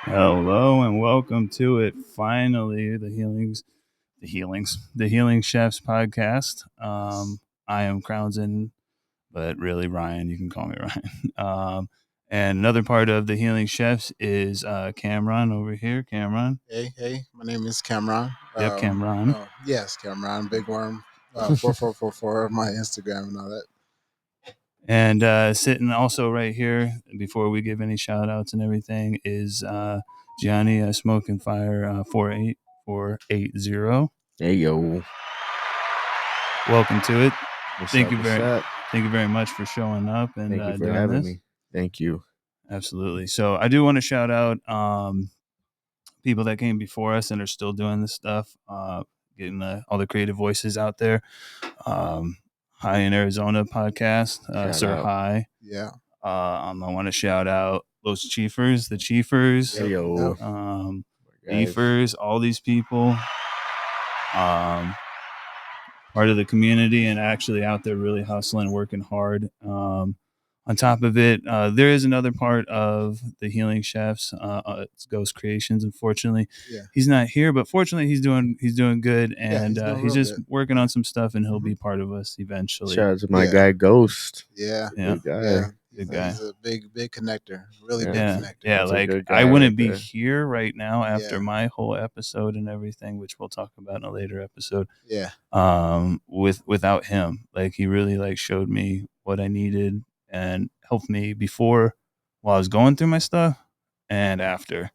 Hello and welcome to it. Finally, the Healing Chefs podcast. I am Crownson, but really Ryan. You can call me Ryan. And another part of the Healing Chefs is Cameron over here. Cameron. Hey, my name is Cameron. Yep, Cameron. Yes, Cameron, Big Worm, 4444, my Instagram and all that. And sitting also right here, before we give any shout outs and everything, is Gianni Smoking Fire 48480. Hey yo, Welcome to it. what's Thank up? you What's very up? Thank you very much for showing up and Thank you for doing having this. me. Thank you. Absolutely. So I do want to shout out people that came before us and are still doing this stuff, getting all the creative voices out there. High in Arizona podcast, Shout Sir out. High. Yeah. I want to shout out Los Chiefers, the Chiefers, Hey yo, guys. Beefers, all these people. Part of the community and actually out there really hustling, working hard. On top of it, there is another part of the Healing Chefs. It's Ghost Creations. Unfortunately, he's not here, but fortunately, he's doing good, and he's just good. working on some stuff, and he'll be part of us eventually. Shout out to my guy Ghost. Yeah. Good guy. Yeah. Good guy. He's a big connector. Really big Yeah, connector. yeah. That's a Like good guy I wouldn't right be there. here right now after Yeah. my whole episode and everything, which we'll talk about in a later episode. Yeah. Without him, like he really like showed me what I needed and helped me before, while I was going through my stuff, and after.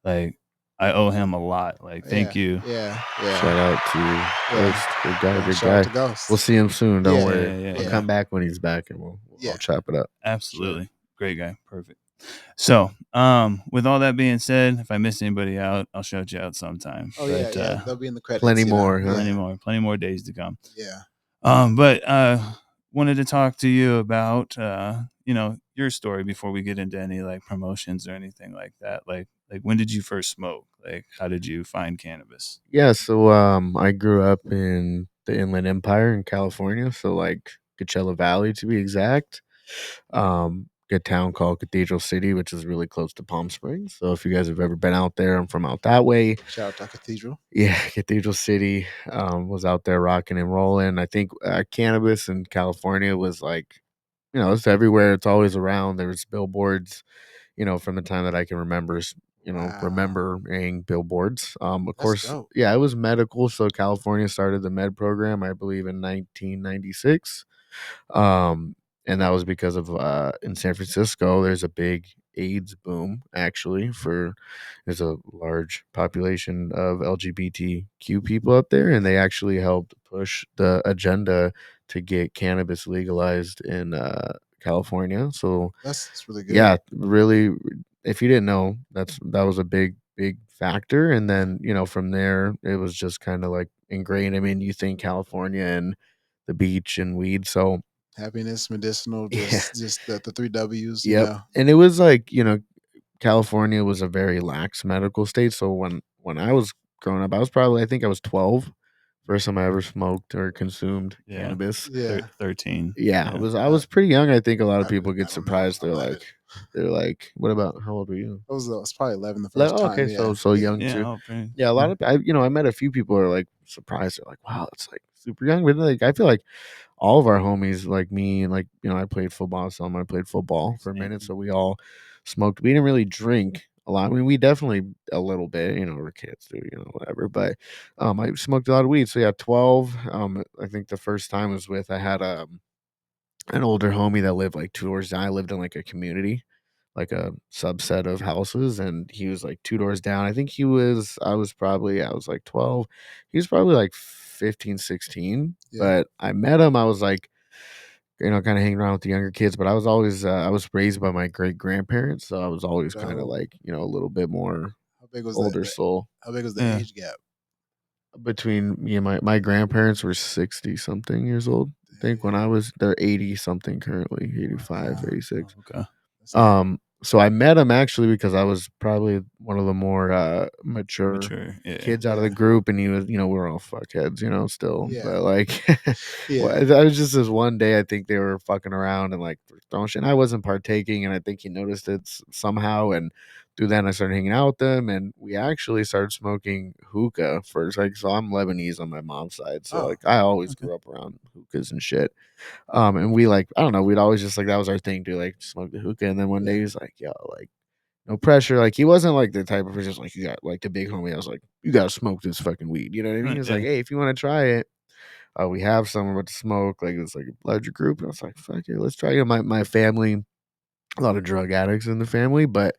Like I owe him a lot. Like thank you. Yeah. Shout out to Ghost. Good guy. Good Shout out guy. to Ghost. We'll see him soon. Don't Yeah, worry. yeah, I'll yeah. come back when he's back, and we'll chop it up. Absolutely. Great guy. Perfect. So, with all that being said, if I miss anybody out, I'll shout you out sometime. Oh but, yeah. They'll be in the credits. Plenty more, huh? Plenty more days to come. Yeah. But wanted to talk to you about your story before we get into any like promotions or anything like that. Like when did you first smoke? Like how did you find cannabis? Yeah, so I grew up in the Inland Empire in California, so like Coachella Valley to be exact. Good town called Cathedral City, which is really close to Palm Springs. So if you guys have ever been out there, I'm from out that way. Shout out to Cathedral. Yeah, Cathedral City was out there rocking and rolling. I think cannabis in California was like, it's everywhere. It's always around. There's billboards, from the time that I can remember, Wow. remembering billboards. Of That's course, dope. yeah, it was medical. So California started the med program, I believe, in 1996. And that was because of in San Francisco, there's a big AIDS boom. Actually, there's a large population of LGBTQ people up there, and they actually helped push the agenda to get cannabis legalized in California. So That's really good. yeah, really. If you didn't know, that was a big factor. And then from there, it was just kind of like ingrained. I mean, you think California and the beach and weed, so Happiness, medicinal, yeah, just the three W's. yep. And it was like California was a very lax medical state. So when I was growing up, I think I was 12. First time I ever smoked or consumed cannabis. Yeah. 13. Yeah, I was pretty young. I think a lot of I people don't get know. surprised. I might have. They're like, "What about how old were you?" I was probably 11 the first time. Okay, Yeah. so young Yeah, too. okay. Yeah, a lot of I met a few people who are like surprised. They're like, "Wow, it's like super young." But like, I feel like all of our homies, like me, and like I played football. Some I played football for a minute, so we all smoked. We didn't really drink a lot. I mean, we definitely a little bit. We're kids, do whatever. But I smoked a lot of weed. So yeah, 12. I think the first time was with I had an older homie that lived like 2 doors down. I lived in like a community, like a subset of houses, and he was like 2 doors down. I think I was like 12. He was probably like 15, 16. Yeah. But I met him, I was like, kind of hanging around with the younger kids, but I was always I was raised by my great grandparents, so I was always kind of like, a little bit more How big was older that? soul. How big was the Yeah. age gap? Between me and my grandparents were 60 something years old. I think when they're 80 something currently, 85, Wow. 86. Okay. So I met him actually because I was probably one of the more mature Yeah. kids out of the group, and he was, we're all fuckheads, still. Yeah. But like, Yeah. I was just this one day. I think they were fucking around and like throwing shit. And I wasn't partaking, and I think he noticed it somehow and through then I started hanging out with them, and we actually started smoking hookah first. Like, so I'm Lebanese on my mom's side, so Oh, like I always okay. grew up around hookahs and shit. And we like, I don't know, we'd always just like, that was our thing to like smoke the hookah. And then one day Yeah. he was like, yo, like, no pressure. Like, he wasn't like the type of person, just like, you got like the big homie. I was like, you gotta smoke this fucking weed. You know what I mean? He was Yeah. like, hey, if you want to try it, we have some about to smoke. Like, it's like a larger group. And I was like, fuck it, let's try it. My family, a lot of drug addicts in the family, but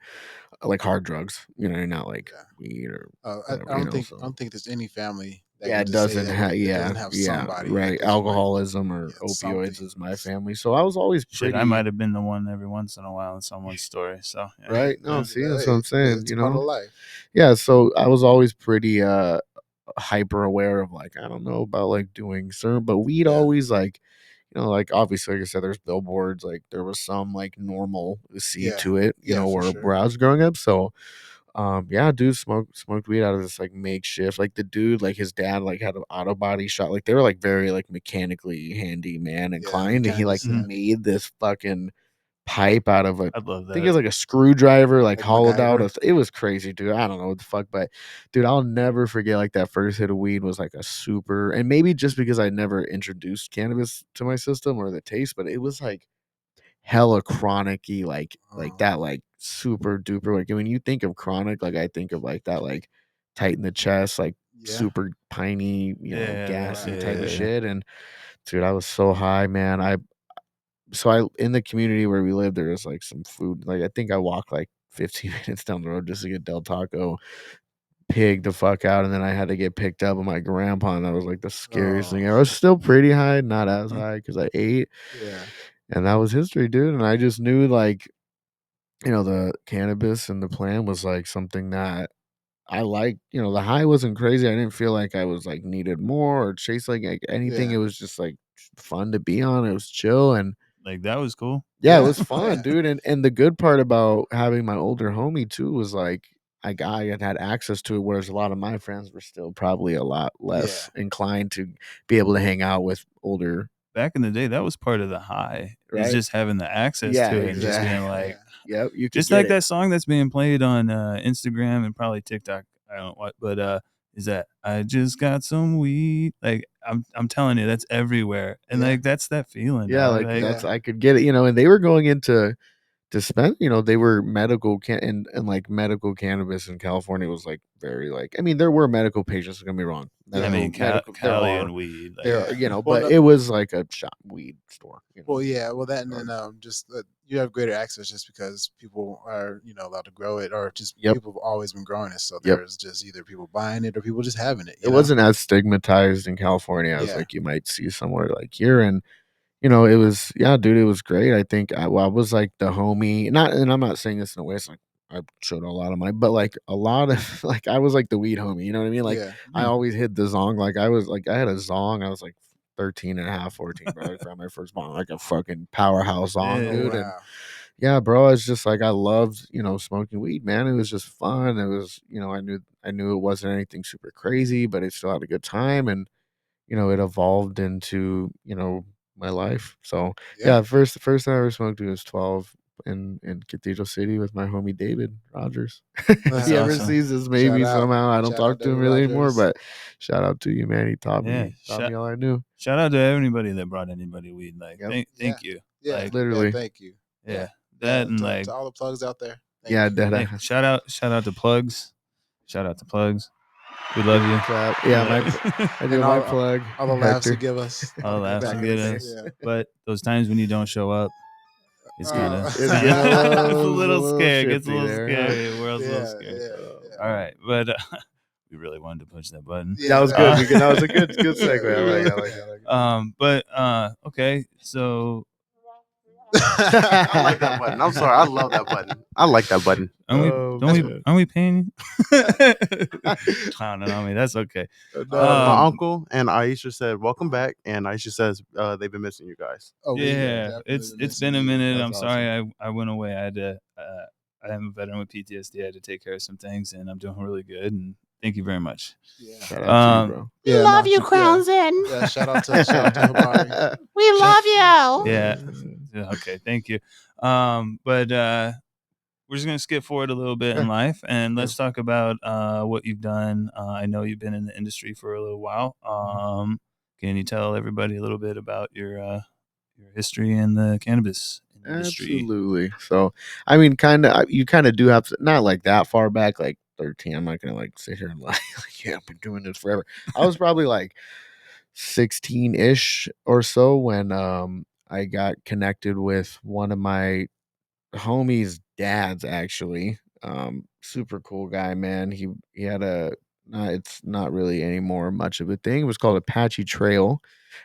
like hard drugs, you know, not like Yeah. weed or I whatever, you know. I So don't think there's any family that yeah, can it just say doesn't that have. it doesn't Yeah, have yeah, somebody right. that you might, Alcoholism or yeah, something. opioids is my family, so I was always Shit, I pretty might have been the one every once in a while in someone's story. So yeah, right. No, yeah. see, that's what I'm Hey, saying. it's You a part of know, life. yeah. So I was always pretty hyper aware of like, I don't know about like doing certain, but we'd Yeah. always like, you know, like obviously, like I said, there's billboards, like there was some like normalcy Yeah. to it, you Yeah, know, for where sure. I was growing up. So yeah, dude smoked weed out of this like makeshift. Like the dude, like his dad like had an auto body shop. Like they were like very like mechanically handy man Yeah, inclined. And he mechanical like Mhm. set. made this fucking pipe out of a, I'd love I think it's that. like a screwdriver, like Like hollowed out. MacGyver. It was crazy, dude. I don't know what the fuck, but dude, I'll never forget like that first hit of weed was like a super, and maybe just because I never introduced cannabis to my system or the taste, but it was like hella chronic-y, like Oh, that, like super duper. Like when you think of chronic, like I think of like that, like tight in the chest, like yeah. super piney, you know, Yeah, gassy Right. type of yeah. shit. And dude, I was so high, man. I in the community where we lived, there was like some food. Like I think I walked like 15 minutes down the road just to get Del Taco, pig the fuck out, and then I had to get picked up with my grandpa, and that was like the scariest Oh, thing. I was still pretty high, not as Huh. high because I ate, yeah. and that was history, dude. And I just knew like, you know, the cannabis and the plan was like something that I liked. You know, the high wasn't crazy. I didn't feel like I was like needed more or chase like anything. Yeah. It was just like fun to be on. It was chill, and Like that was cool. yeah, it Yeah. was fun, Yeah. dude. And the good part about having my older homie too was like I had access to it, whereas a lot of my friends were still probably a lot Yeah. less inclined to be able to hang out with older, Back in the day, that was part of the high. Is right? just having the access Yeah, to it and just being exactly. like, Yeah. Yep, you could just get like it. that song that's being played on Instagram and probably TikTok. I don't know what, but is that I just got some weed? Like I'm telling you, that's everywhere, and Yeah. like that's that feeling, Yeah, dog. like Like that's Yeah. I could get it, you know. And they were going into dispense, you know, they were medical and like medical cannabis in California was like very like, I mean, there were medical patients, don't get me wrong. I Yeah. Mean, There Cali are and weed, like Yeah. you know, Well, but no, it was like a shop weed store, you know. well, yeah. Well, that and then Regardless. just you have greater access just because people are allowed to grow it, or just Yep. people have always been growing it. So Yep. there's just either people buying it or people just having it. It wasn't as stigmatized in California as Yeah. like you might see somewhere like here. And you know, it was, yeah, dude, it was great. I think I was like the homie, not, and I'm not saying this in a way it's like I showed a lot of money, but like a lot of like I was like the weed homie, you know what I mean? Like Yeah. I yeah, always hit the zong. Like I was like I had a zong. I was like 13 and a half, 14, bro. I found my first bong, like a fucking powerhouse zong, Oh yeah. dude. And wow. yeah, bro, it's just like I loved, you know, smoking weed, man. It was just fun. It was, you know, I knew it wasn't anything super crazy, but it still had a good time. And you know, it evolved into, you know, my life. So Yeah. yeah, the first time I ever smoked weed was 12 in Cathedral City with my homie David Rogers. If That's he ever awesome. sees this, Shout maybe out. somehow I don't Shout out talk to him David really anymore, Rogers. but shout out to you, man. He taught Yeah, me all I knew. shout out to anybody that brought anybody weed. Like Yep, Yeah. thank you. Yeah. Like Yeah. literally. Thank you. Yeah. yeah, Yeah. that and like To all the plugs out there. Thank Yeah, you. dead hey, ass. shout out to plugs. Shout out to plugs. We love you. Yeah, I do And my plug, all the laughs you Hector. give us All the laughs back you in the get day. us, Yeah. but those times when you don't show up, it's kind of Oh. It's getting a it's a little little scary. It gets a shifty little there, huh? scary. The world's a little Yeah. scary. Yeah. Oh, All man. right, but we really wanted to push that button. That Yeah. was good. Uh, That was a good Yeah. segue. We really. I like Yeah. it. but okay, so I like that button. I'm sorry. I love that button. I like that button. Oh, man. aren't we paying you? Clowning on me. That's okay. No. My Um, uncle and Aisha said, "Welcome back," and Aisha says they've been missing you guys. Oh, we have yeah, definitely been it's missing been a you. minute. That's I'm sorry awesome. I went away. I had to. I am a veteran with PTSD. I had to take care of some things, and I'm doing really good. And thank you very much. Yeah. Shout out to you, bro. Yeah, love no, you, yeah. Crownson. Yeah. Shout out to Habari. We love you. Yeah. Okay. Thank you. But we're just gonna skip forward a little bit Yeah. in life, and Yeah. let's talk about what you've done. I know you've been in the industry for a little while. Can you tell everybody a little bit about your history in the cannabis industry? Absolutely. So, I mean, kind of, you kind of do have to, not like that far back, like 13. I'm not gonna like sit here and lie, like, yeah, I've been doing this forever. I was probably like 16 ish or so when I got connected with one of my homie's dads, actually. Super cool guy, man. He had a it's not really anymore much of a thing. It was called Apache Trail.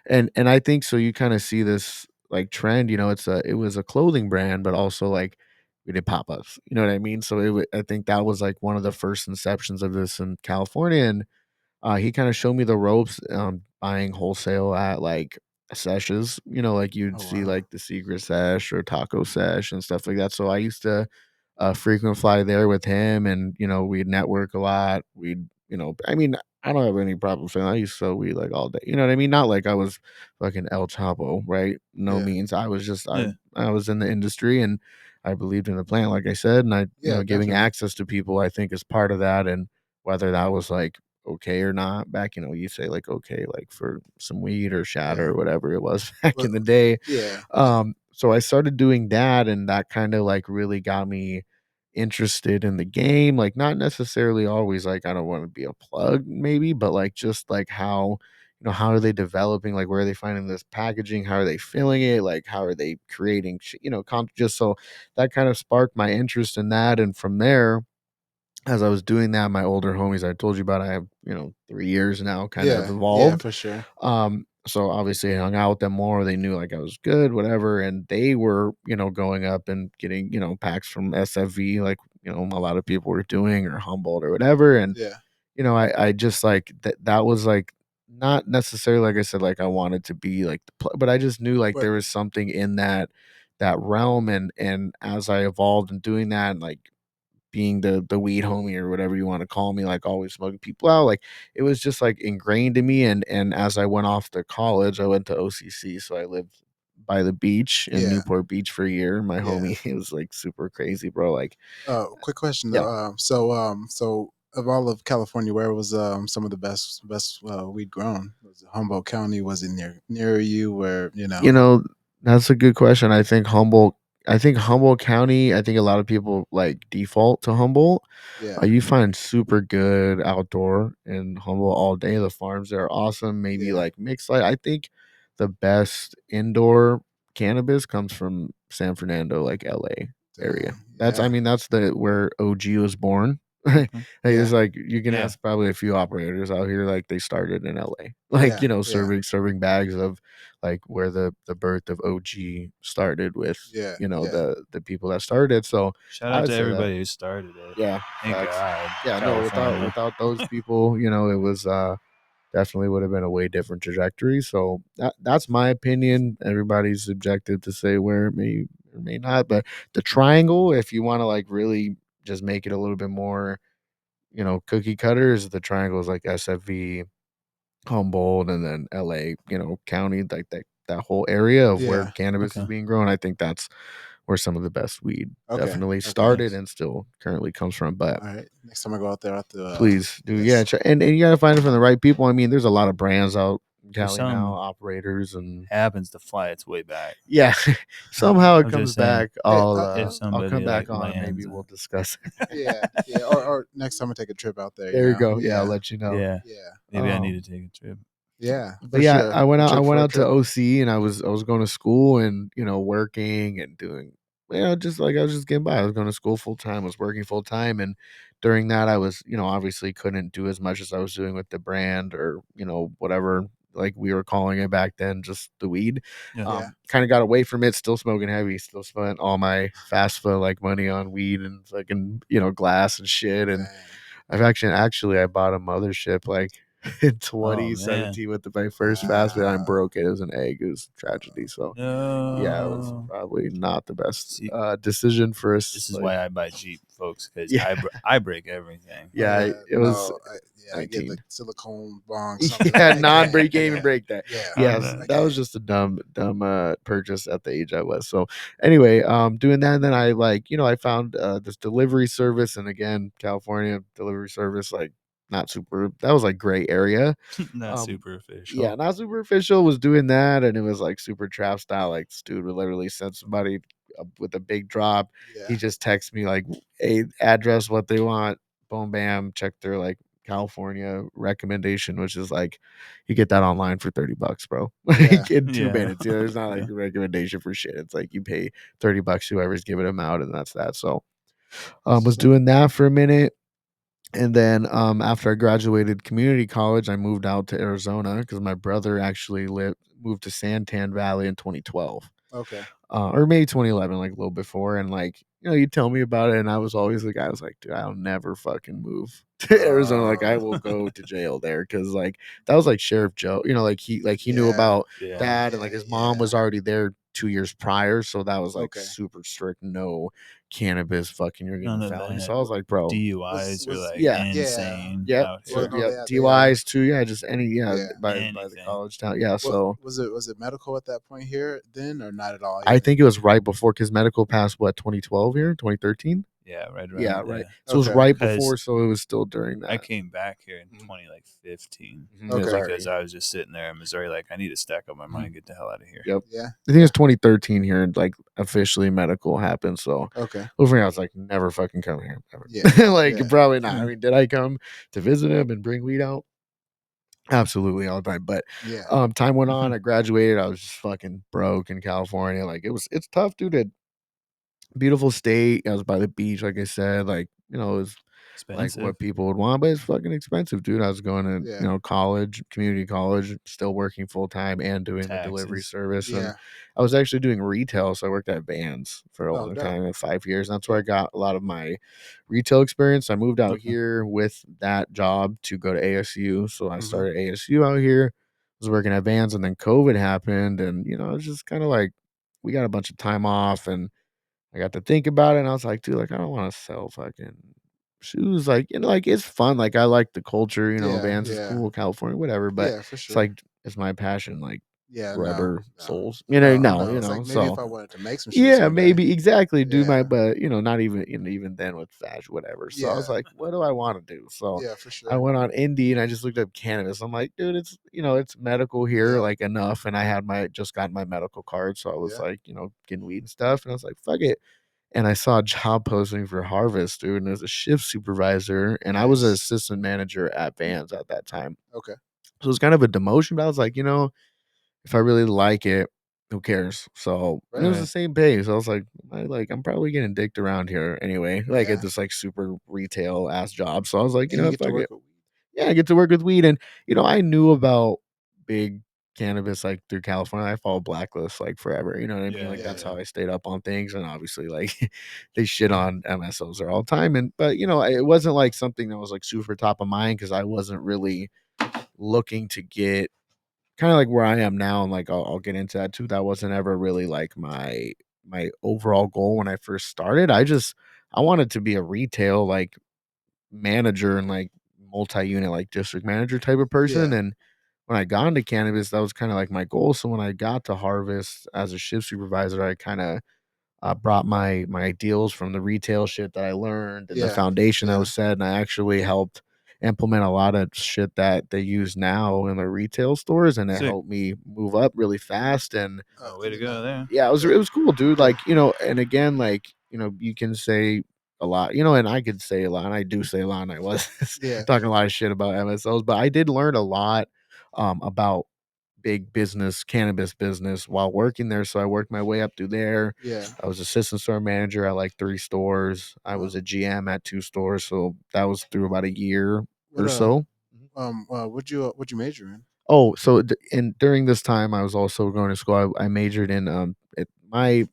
And I think so you kind of see this like trend, it was a clothing brand, but also like we did pop-ups. You know what I mean? So I think that was like one of the first inceptions of this in California. And he kinda showed me the ropes, buying wholesale at, like, seshes, like you'd Oh see, wow. like, the Secret Sesh or Taco Sesh and stuff like that, so I used to, frequent fly there with him and, we'd network a lot, I mean, I don't have any problem saying I used to sell weed, like, all day, you know what I mean? Not like I was fucking El Chapo, right? No Yeah. means, I was just Yeah, I was in the industry and I believed in the plant, like I said, and Yeah, giving definitely. access to people, I think, is part of that, and whether that was, like, okay or not back, you say, like, okay, like, for some weed or shatter Yeah. or whatever it was back Well, in the day. yeah, yeah. So I started doing that, and that kinda, like, really got me interested in the game, like, not necessarily always, like, I don't wanna be a plug maybe, but, like, just, like, how are they developing, like, where are they finding this packaging, how are they filling it, like, how are they creating just so that kind of sparked my interest in that, and from there as I was doing that, my older homies I told you about, I have, 3 years now kind of Yeah, yeah, evolved. for sure. So obviously I hung out with them more. They knew like I was good, whatever. And they were, going up and getting, packs from SFV, like, a lot of people were doing or Humboldt or whatever. And, Yeah. I just like that was like not necessarily like I said, like I wanted to be like but I just knew like But there was something in that realm and as I evolved in doing that and like being the weed homie or whatever you wanna call me, like, always smoking people out, like, it was just, like, ingrained in me, and as I went off to college, I went to OCC, so I lived by the beach in yeah, Newport Beach for a year. My yeah. homie, he was, like, super crazy, bro, like Quick question yeah. though. So of all of California, where was some of the best weed grown? Was it Humboldt County? Was it near you? Where you You know? know, that's a good question. I think Humboldt County, I think a lot of people, like, default to Humboldt. Yeah, You find super good outdoor in Humboldt all day. The farms there are awesome. Maybe yeah. like mixed light. I think the best indoor cannabis comes from San Fernando, like LA area. Dang. That's I Yeah, mean, that's the where OG was born. okay, It's yeah, like you can yeah. ask probably a few operators out here, like they started in LA. Like, yeah, yeah, serving bags of like where the birth of OG started with, yeah, yeah, the people that started. So Shout I out would to say that. everybody who started it. Yeah, Thank facts. God, Yeah, no, California. without those people, it was definitely would have been a way different trajectory. So that's my opinion. Everybody's subjective to say where it may or may not. But the triangle, if you want to like really just make it a little bit more, cookie cutters, the triangle is like SFV, Humboldt, and then LA, county, like that whole area of where yeah. cannabis is Okay, being grown. I think that's where some of the best weed Okay, definitely okay. started nice. and still currently comes from. But All right. Next time I go out there, I have to. please do, yeah, Yes. try and you gotta find it from the right people. I mean, there's a lot of brands out in If Cali now, something operators, and happens to fly its way back, yeah, somehow it I'm comes just saying, back. Hey, if I'll come somebody back like on and maybe lands, we'll discuss it. yeah, yeah. Or next time I take a trip out there, There you go. Yeah, I'll Yeah, let you know. yeah, yeah, maybe I need Um, to take a trip. yeah, but for yeah, sure. I Trip went for a out to trip. OC and I was going to school and working and doing just like I was just getting by. I was going to school full time, was working full time, and during that I was obviously couldn't do as much as I was doing with the brand or whatever like we were calling it back then, just the weed. Yeah, Yeah. Kind of got away from it, still smoking heavy, still spent all my FAFSA like money on weed and fucking glass and shit. And Dang. I've actually I bought a mothership like in Oh man. 2017 with my first fast food. I broke it. It was an egg. It was a tragedy. So yeah, it was No. probably not the best See, decision for us. this is like, why I buy Jeep, folks, because Yeah. I break everything. yeah, it was I get the 19. silicone bong. Something Yeah, like non-break, that. can't even break that. Yeah, Yeah, I that was just a dumb purchase at the age I was. So anyway, doing that, and then I I found this delivery service, and again, California delivery service, like not super. That was like gray area. Not Um, super official. yeah, not super official. Was doing that, and it was like super trap style. Like, this dude would literally send somebody with a big drop. He Yeah. just texts me like, "Hey, address, what they want." Boom, bam. Check their like California recommendation, which is like you get that online for $30, bro. Yeah. Like in 2 Yeah. minutes. You know, there's not like Yeah. a recommendation for shit. It's like you pay $30, whoever's giving them out, and that's that. So was doing that for a minute. And then after I graduated community college, I moved out to Arizona because my brother actually moved to Santan Valley in 2012, Okay. or maybe 2011, like a little before. And like you tell me about it, and I was always the guy. I was like, dude, I'll never fucking move to Arizona. Like, I will go to jail there because like that was like Sheriff Joe. He knew Yeah. about Yeah. that, and like his mom was already there 2 years prior, so that was like Okay. super strict. No cannabis, fucking, you're getting None a of felony. that. So I was like, bro, DUIs are was- like yeah. insane Yep. out So, here. no, yeah, they are. DUIs too. Yeah, just any Yeah. by the Anything. college town. Yeah. What, So was it medical at that point here then, or not at all? I either? think it was right before, because medical passed 2012 here, 2013. Yeah, right around Yeah, there. right. So it was Okay. right 'Cause before. So it was still during that. I came back here in Mhm. 2015 Mhm, it was Okay. because already- I was just sitting there in Missouri, like I need to stack up my money and get the hell out of here. Yep. Yeah. I think it was 2013 here, like officially medical happened. So Okay. over here, I was like, never fucking come here. Ever. Yeah. Like, Yeah. probably not. I mean, did I come to visit him and bring weed out? Absolutely, all the time. But Yeah. time went on. I graduated. I was just fucking broke in California. Like, it's tough, dude. Beautiful state. I was by the beach, like I said. Like, it was like Expensive. what people would want, but it's fucking expensive, dude. I was going to, Yeah. college, community college, still working full time and doing the delivery Taxes. service. And Yeah. I was actually doing retail, so I worked at Vans for a Oh, long dope. time, at 5 years. And that's where I got a lot of my retail experience. I moved out Okay. here with that job to go to ASU, so I Mhm. started ASU out here. Was working at Vans, and then COVID happened, and it was just kind of like we got a bunch of time off, and I got to think about it, and I was like, dude, like, I don't want to sell fucking shoes. Like, like, it's fun. Like, I like the culture, Yeah. Vans is Yeah. cool, California, whatever. But Yeah, for it's sure. like, it's my passion, like Yeah. rubber No. soles, No. no, It's like maybe so if I wanted to make some shoes yeah, someday. maybe exactly do my, Yeah. but not even even then with fashion, whatever. So I was Yeah. like, what do I want to do? So Yeah, for I sure. went on Indie and I just looked up cannabis. I'm like, dude, it's it's medical here, Yeah. like enough. And I had just got my medical card, so I was Yeah. like, getting weed and stuff. And I was like, fuck it. And I saw a job posting for Harvest, dude, and it was a shift supervisor, and I was an Nice. assistant manager at Vans at that time. Okay. So it was kind of a demotion, but I was like, if I really like it, who cares? So, and it was the Right. same pay. So I was like, I'm probably getting dicked around here anyway, like Yeah. at this like super retail ass job. So I was like, And you get to fuck work it. with Yeah, I get to work with weed, and I knew about big cannabis like through California. I followed Blacklist like forever. You know what I mean? Yeah, Like yeah, that's yeah. how I stayed up on things, and obviously like they shit on MSOs there all the time. And but it wasn't like something that was like super top of mind because I wasn't really looking to get kind of like where I am now, and like I'll get into that too. That wasn't ever really like my overall goal when I first started. I wanted to be a retail like manager and like multi-unit like district manager type of person. Yeah. And when I got into cannabis, that was kind of like my goal. So when I got to Harvest as a shift supervisor, I kind of brought my ideals from the retail shit that I learned and the Yeah. foundation that Yeah. was set, and I actually helped implement a lot of shit that they use now in the retail stores, and it Sick. helped me move up really fast. And Oh, way to go there. yeah, it was cool, dude. Like, and again, like, you can say a lot, and I could say a lot, and I do say a lot, and I was Yeah. talking a lot of shit about MSOs, but I did learn a lot about big business, cannabis business while working there. So I worked my way up through there. Yeah. I was assistant store manager at like 3 stores. I was a GM at 2 stores. So that was through about a year What or so. what'd you major in? Oh, so and during this time, I was also going to school. I majored in my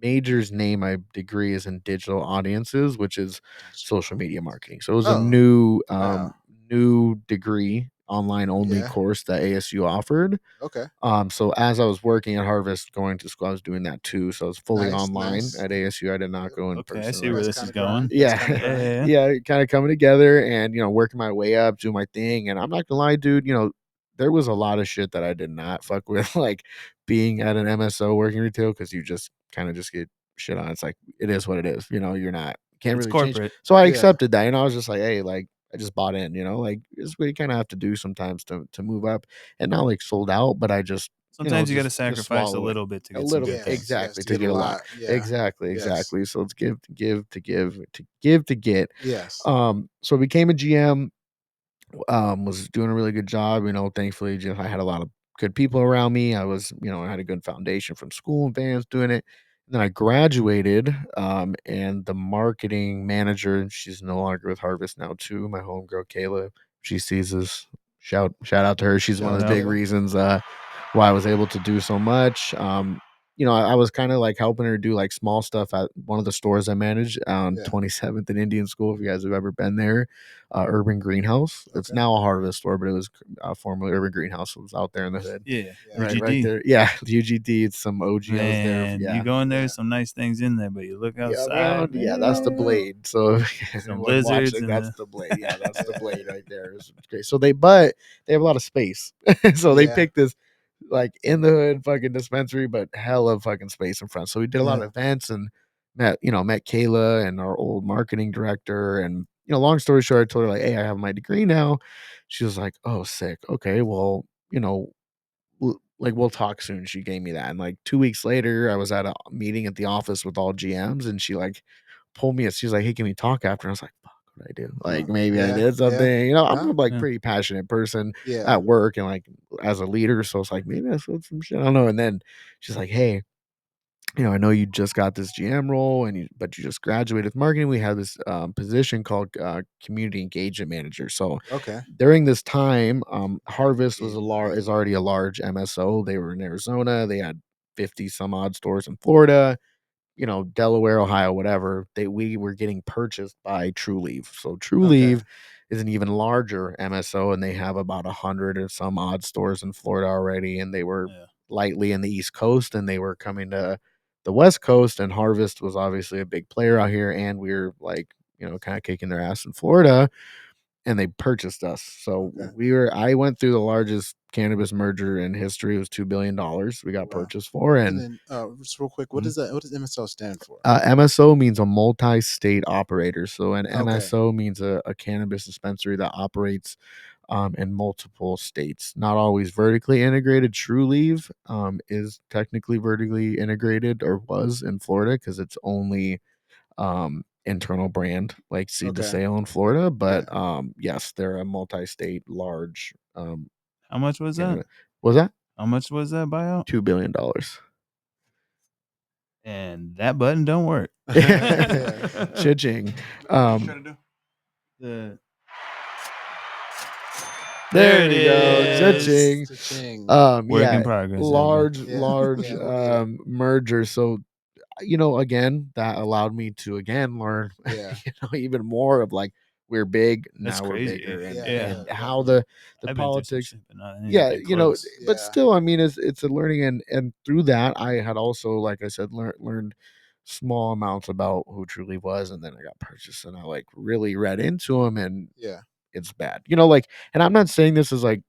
major's name, my degree is in digital audiences, which is social media marketing. So it was a Oh, new wow. new degree. online only Yeah. course that ASU offered. Okay. So as I was working at Harvest, going to school, I was doing that too. So I was fully Nice, online nice. at ASU. I did not go in Okay, I person. see where That's this is kinda grind. going. That's Yeah, kinda grind. Yeah. yeah, kind of coming together and working my way up, doing my thing. And I'm not gonna lie, dude, there was a lot of shit that I did not fuck with, like being at an MSO working retail, because you just kind of just get shit on. It's like it is what it is. You're not can't It's really change. corporate. So I Yeah. accepted that, and I was just like, hey, like I just bought in, like this is what you kind of have to do sometimes to move up, and not like sold out, but I just Sometimes you got to just sacrifice a swallow it. little bit to A get some little good bit, things. Yes, exactly, to to get a get a lot. lot. Yeah. Exactly, Yes. exactly. So it's give to get. Yes. So I became a GM, was doing a really good job. Thankfully, just I had a lot of good people around me. I had a good foundation from school and fans doing it. And then I graduated, and the marketing manager, she's no longer with Harvest now too. My homegirl Kayla, she sees this. Shout out to her. She's one Shout of out the to big Kayla. reasons why I was able to do so much. I was kind of like helping her do like small stuff at one of the stores I managed on Yeah. 27th and Indian School. If you guys have ever been there, Urban Greenhouse. It's Okay. now a Harvest store, but it was formerly Urban Greenhouse. It was out there in the hood. Yeah. Yeah. Right UGD. there. Yeah, UGD. It's some OGOs there. Man, Yeah. you go in there, Yeah. some nice things in there, but you look Yeah, outside, yeah, that's the man, blade. So some anyone lizards watching, and that's the blade. Yeah, that's the Yeah. blade right there. It's great. So but they have a lot of space. So they Yeah. picked this like in the hood fucking dispensary, but hella fucking space in front. So we did a lot Yeah. of events and met Kayla and our old marketing director. And long story short, I told her like, hey, I have my degree now. She was like, oh, sick. Okay, well, like we'll talk soon. She gave me that, and like 2 weeks later, I was at a meeting at the office with all GMs, and she like pulled me. She's like, "Hey, can we talk after?" And I was like, "Fuck, what did I do? Like maybe I Yeah. did Yeah. something." I'm No. a like Yeah. pretty passionate person Yeah. at work and like as a leader, so it's like maybe I said some shit. I don't know. And then she's like, "Hey, I know you just got this GM role, but you just graduated with marketing. We have this position called community engagement manager. So Okay. during this time, Harvest was Engagement is already a large MSO. They were in Arizona. They had 50 some odd stores in Florida, Delaware, Ohio, whatever. We were getting purchased by True Leave. So True Okay. Leave is an even larger MSO, and they have about 100 or some odd stores in Florida already. And they were Yeah. lightly in the East Coast, and they were coming to the West Coast. And Harvest was obviously a big player out here, and we were like, kind of kicking their ass in Florida, and they purchased us. So Okay. I went through the largest cannabis merger in history. It was $2 billion we got Wow. purchased for. And And then just real quick, what Mhm. is that? What does MSO stand for? MSO means a multi-state operator. So an Okay. MSO means a cannabis dispensary that operates in multiple states. Not always vertically integrated. True Leave is technically vertically integrated, or was in Florida, because it's only internal brand, like seed to Okay. sale in Florida. Yeah. But yes, they're a multi-state large How much was that? cannabis. Was that How much was that buyout? $2 billion? And that button don't work. Yeah. Cha-ching. Trying to do the There it we go. is. Cha-ching. Cha-ching. Work Yeah, in progress. large, Yeah. large Yeah, we'll get it. merger. So again, that allowed me to again learn, Yeah. even more of like we're big, That's now we're crazy. bigger, and Yeah. Yeah. Yeah. how Definitely. the I've been through some politics. shit, but not Yeah, anything close. but Yeah. still, I mean, it's a learning, and through that, I had also, like I said, learned small amounts about who Truly was, and then I got purchased, and I like really read into him, and Yeah. it's bad, like, and I'm not saying this is like,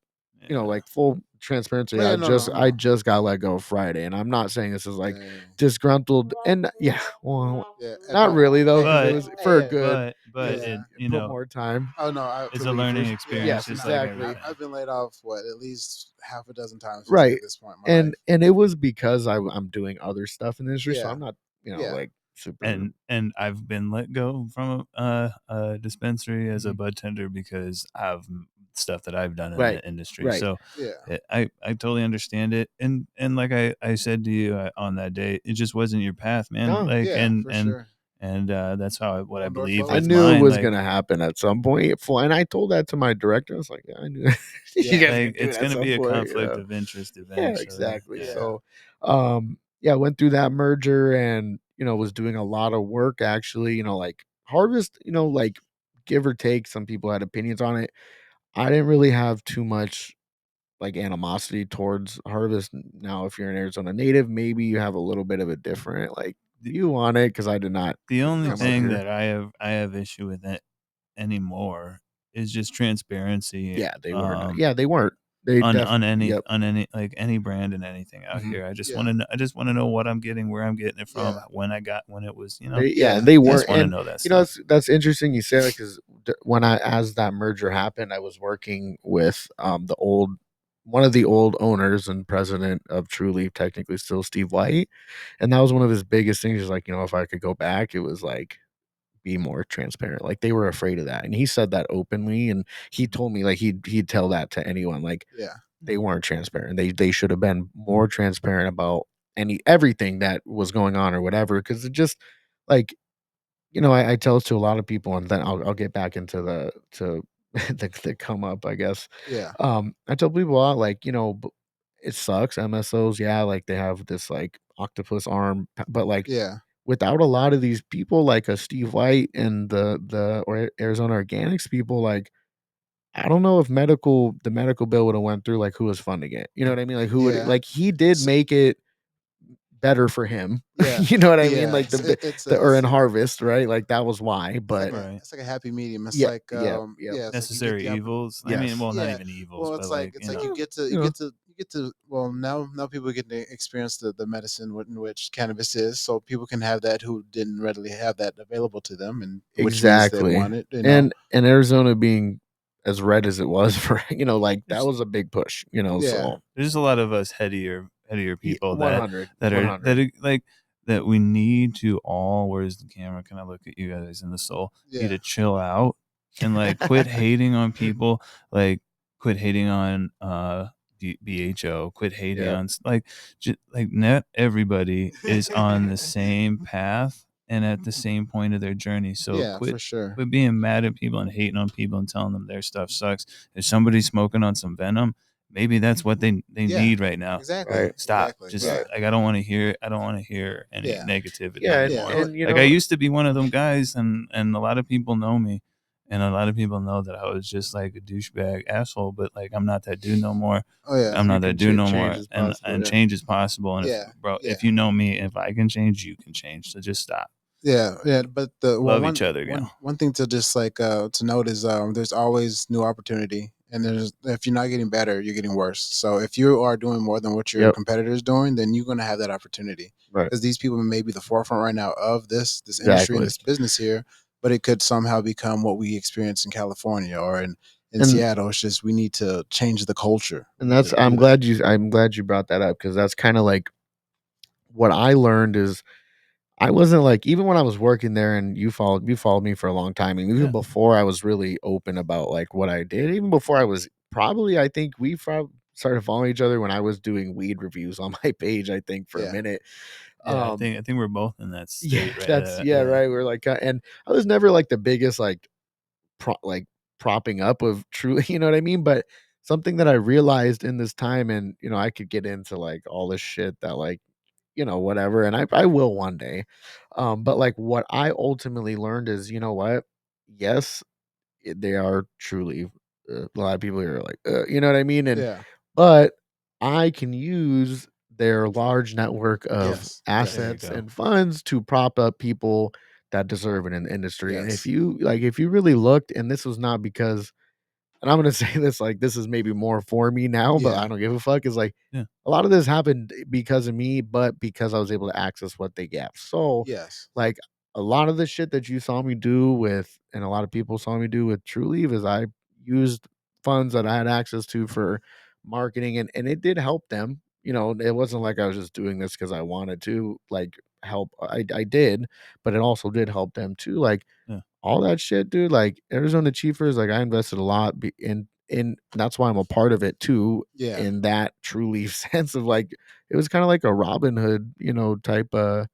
Yeah. like full transparency. Yeah, no. I just got let go Friday, and I'm not saying this is like Dang. disgruntled, and yeah, well, Yeah. not But really though, hey, because it But was hey, for hey, good. but Just yeah. it put more time. Oh no, I it's a feel you. learning Yeah. experience Yes, just No, like exactly. everything. I've been laid off at least half a dozen times just Right. at this point in my life. And it was because I'm doing other stuff in the industry, so Yeah. I'm not, Yeah. like super. And I've been let go from a dispensary as a Mhm. bud tender because of stuff that I've done in Right. the industry. Right. So Yeah. I totally understand it. And like I said to you on that day, it just wasn't your path, man. No. Like Yeah, for sure. and that's how what I One door believe closed. I was knew it mine. was Like gonna happen at some point, and I told that to my director. I was like, "Yeah, I knew you Yeah. guys like can do it it's at gonna some be a point." conflict of interest Yeah, eventually. exactly. Yeah. Yeah. So, yeah, went through that merger, and was doing a lot of work actually. Like Harvest, like give or take, some people had opinions on it. I didn't really have too much like animosity towards harvest. Now, if you're an Arizona native, maybe you have a little bit of a different like The, view on it because I did not the only come up thing here. that I have issue with it anymore is just transparency. Yeah, they were not. Yeah, they weren't. They On definitely. any Yep. on any like any brand and anything out Mhm. here. I just Yeah. want to I just want to know what I'm getting, where I'm getting it from, Yeah. when it was, Yeah, and Yeah. they I just weren't. want to And know that you know, stuff. that's interesting you say that because when I as that merger happened, I was working with the old one of the old owners and president of Trulieve, technically still Steve White, and that was one of his biggest things. Is like, if I could go back, it was like be more transparent. Like they were afraid of that, and he said that openly, and he told me like he'd tell that to anyone. Like Yeah. they weren't transparent. They should have been more transparent about everything that was going on or whatever. Because it just like I tell it to a lot of people, and then I'll get back into the come up, I guess. Yeah. I tell people a lot, like it sucks. MSOs, yeah, like they have this like octopus arm, but like Yeah. without a lot of these people, like a Steve White and or Arizona Organics people, like I don't know if the medical bill would have went through, like who was funding it. You know what I mean? Like who would Yeah. like he did So, make it better for him. yeah. You know what I mean? Yeah. Like It's the a or in harvest, right? Like that was why. But Right. it's like a happy medium. It's yeah, like yeah, yeah. yeah, it's like you get Necessary the evils. I mean, Yes. well, not yeah. even evils, Well, but it's like like, you Uh, get to you know, well, now people get to experience the medicine in which cannabis is, so people can have that who didn't readily have that available to them, and which means they exactly. want it. And Arizona being as red as it was for like that there's was a big push. Yeah. So there's a lot of us headier people that 100, that are 100. like that we need to all, where's the camera? Can I look at you guys in the soul? Need Yeah. to chill out and like quit hating on people, like quit hating on BHO, quit hating Yeah. on like like not everybody is on the same path and at the same point of their journey. So Yeah, for sure. quit being mad at people and hating on people and telling them their stuff sucks. If somebody's smoking on some venom, maybe that's what they Yeah. need right now. Exactly. Right. Stop. Exactly. Just Yeah. Right. like I don't want to hear any Yeah. negativity Yeah, and Yeah. anymore. Well, and Like I used to be one of them guys, and a lot of people know me, and a lot of people know that I was just like a douchebag asshole. But like I'm not that dude no more. oh yeah. I'm you not that can dude no change more. is And possible. Yeah. change is possible. And if Yeah. Yeah. if you know me, if I can change, you can change. So just stop. Yeah, yeah, but the Love each other, gal. one thing to just like to note is there's always new opportunity, and there's if you're not getting better, you're getting worse. So if you are doing more than what your Yep. competitors doing, then you're going to have that opportunity Right. because these people may be the forefront right now of this industry and Exactly. this business here, but it could somehow become what we experience in California or in And Seattle. It's just we need to change the culture. and We need that's to do that. I'm glad you brought that up because that's kind of like what I learned is I wasn't like even when I was working there and you followed me for a long time and even Yeah. before I was really open about like what I did even before I was probably I think started following each other when I was doing weed reviews on my page I think for a Yeah, minute. Yeah, um I think we're both in that yeah, state, right? that's yeah, right, we're like and I was never like the biggest like like propping up of true you know what I mean, but something that I realized in this time and I could get into like all this shit that like whatever. And I will one day. But like what I ultimately learned is, you know what? Yes, they are truly a lot of people are like, you know what I mean? And, yeah, but I can use their large network of yes, There yes, you assets go. and funds to prop up people that deserve it in the industry. And yes, if you really looked, and this was not because and I'm gonna say this like this is maybe more for me now, but yeah, I don't give a fuck. Is like Yeah. a lot of this happened because of me, but because I was able to access what they gave. So, yes, like a lot of the shit that you saw me do with, and a lot of people saw me do with True Leave, is I used funds that I had access to for marketing, and it did help them. It wasn't like I was just doing this because I wanted to like help. I did, but it also did help them too. Like Yeah. all that shit, dude. Like Arizona Chiefers, like I invested a lot in that's why I'm a part of it too. yeah, In that truly sense of like, it was kind of like a Robin Hood, type of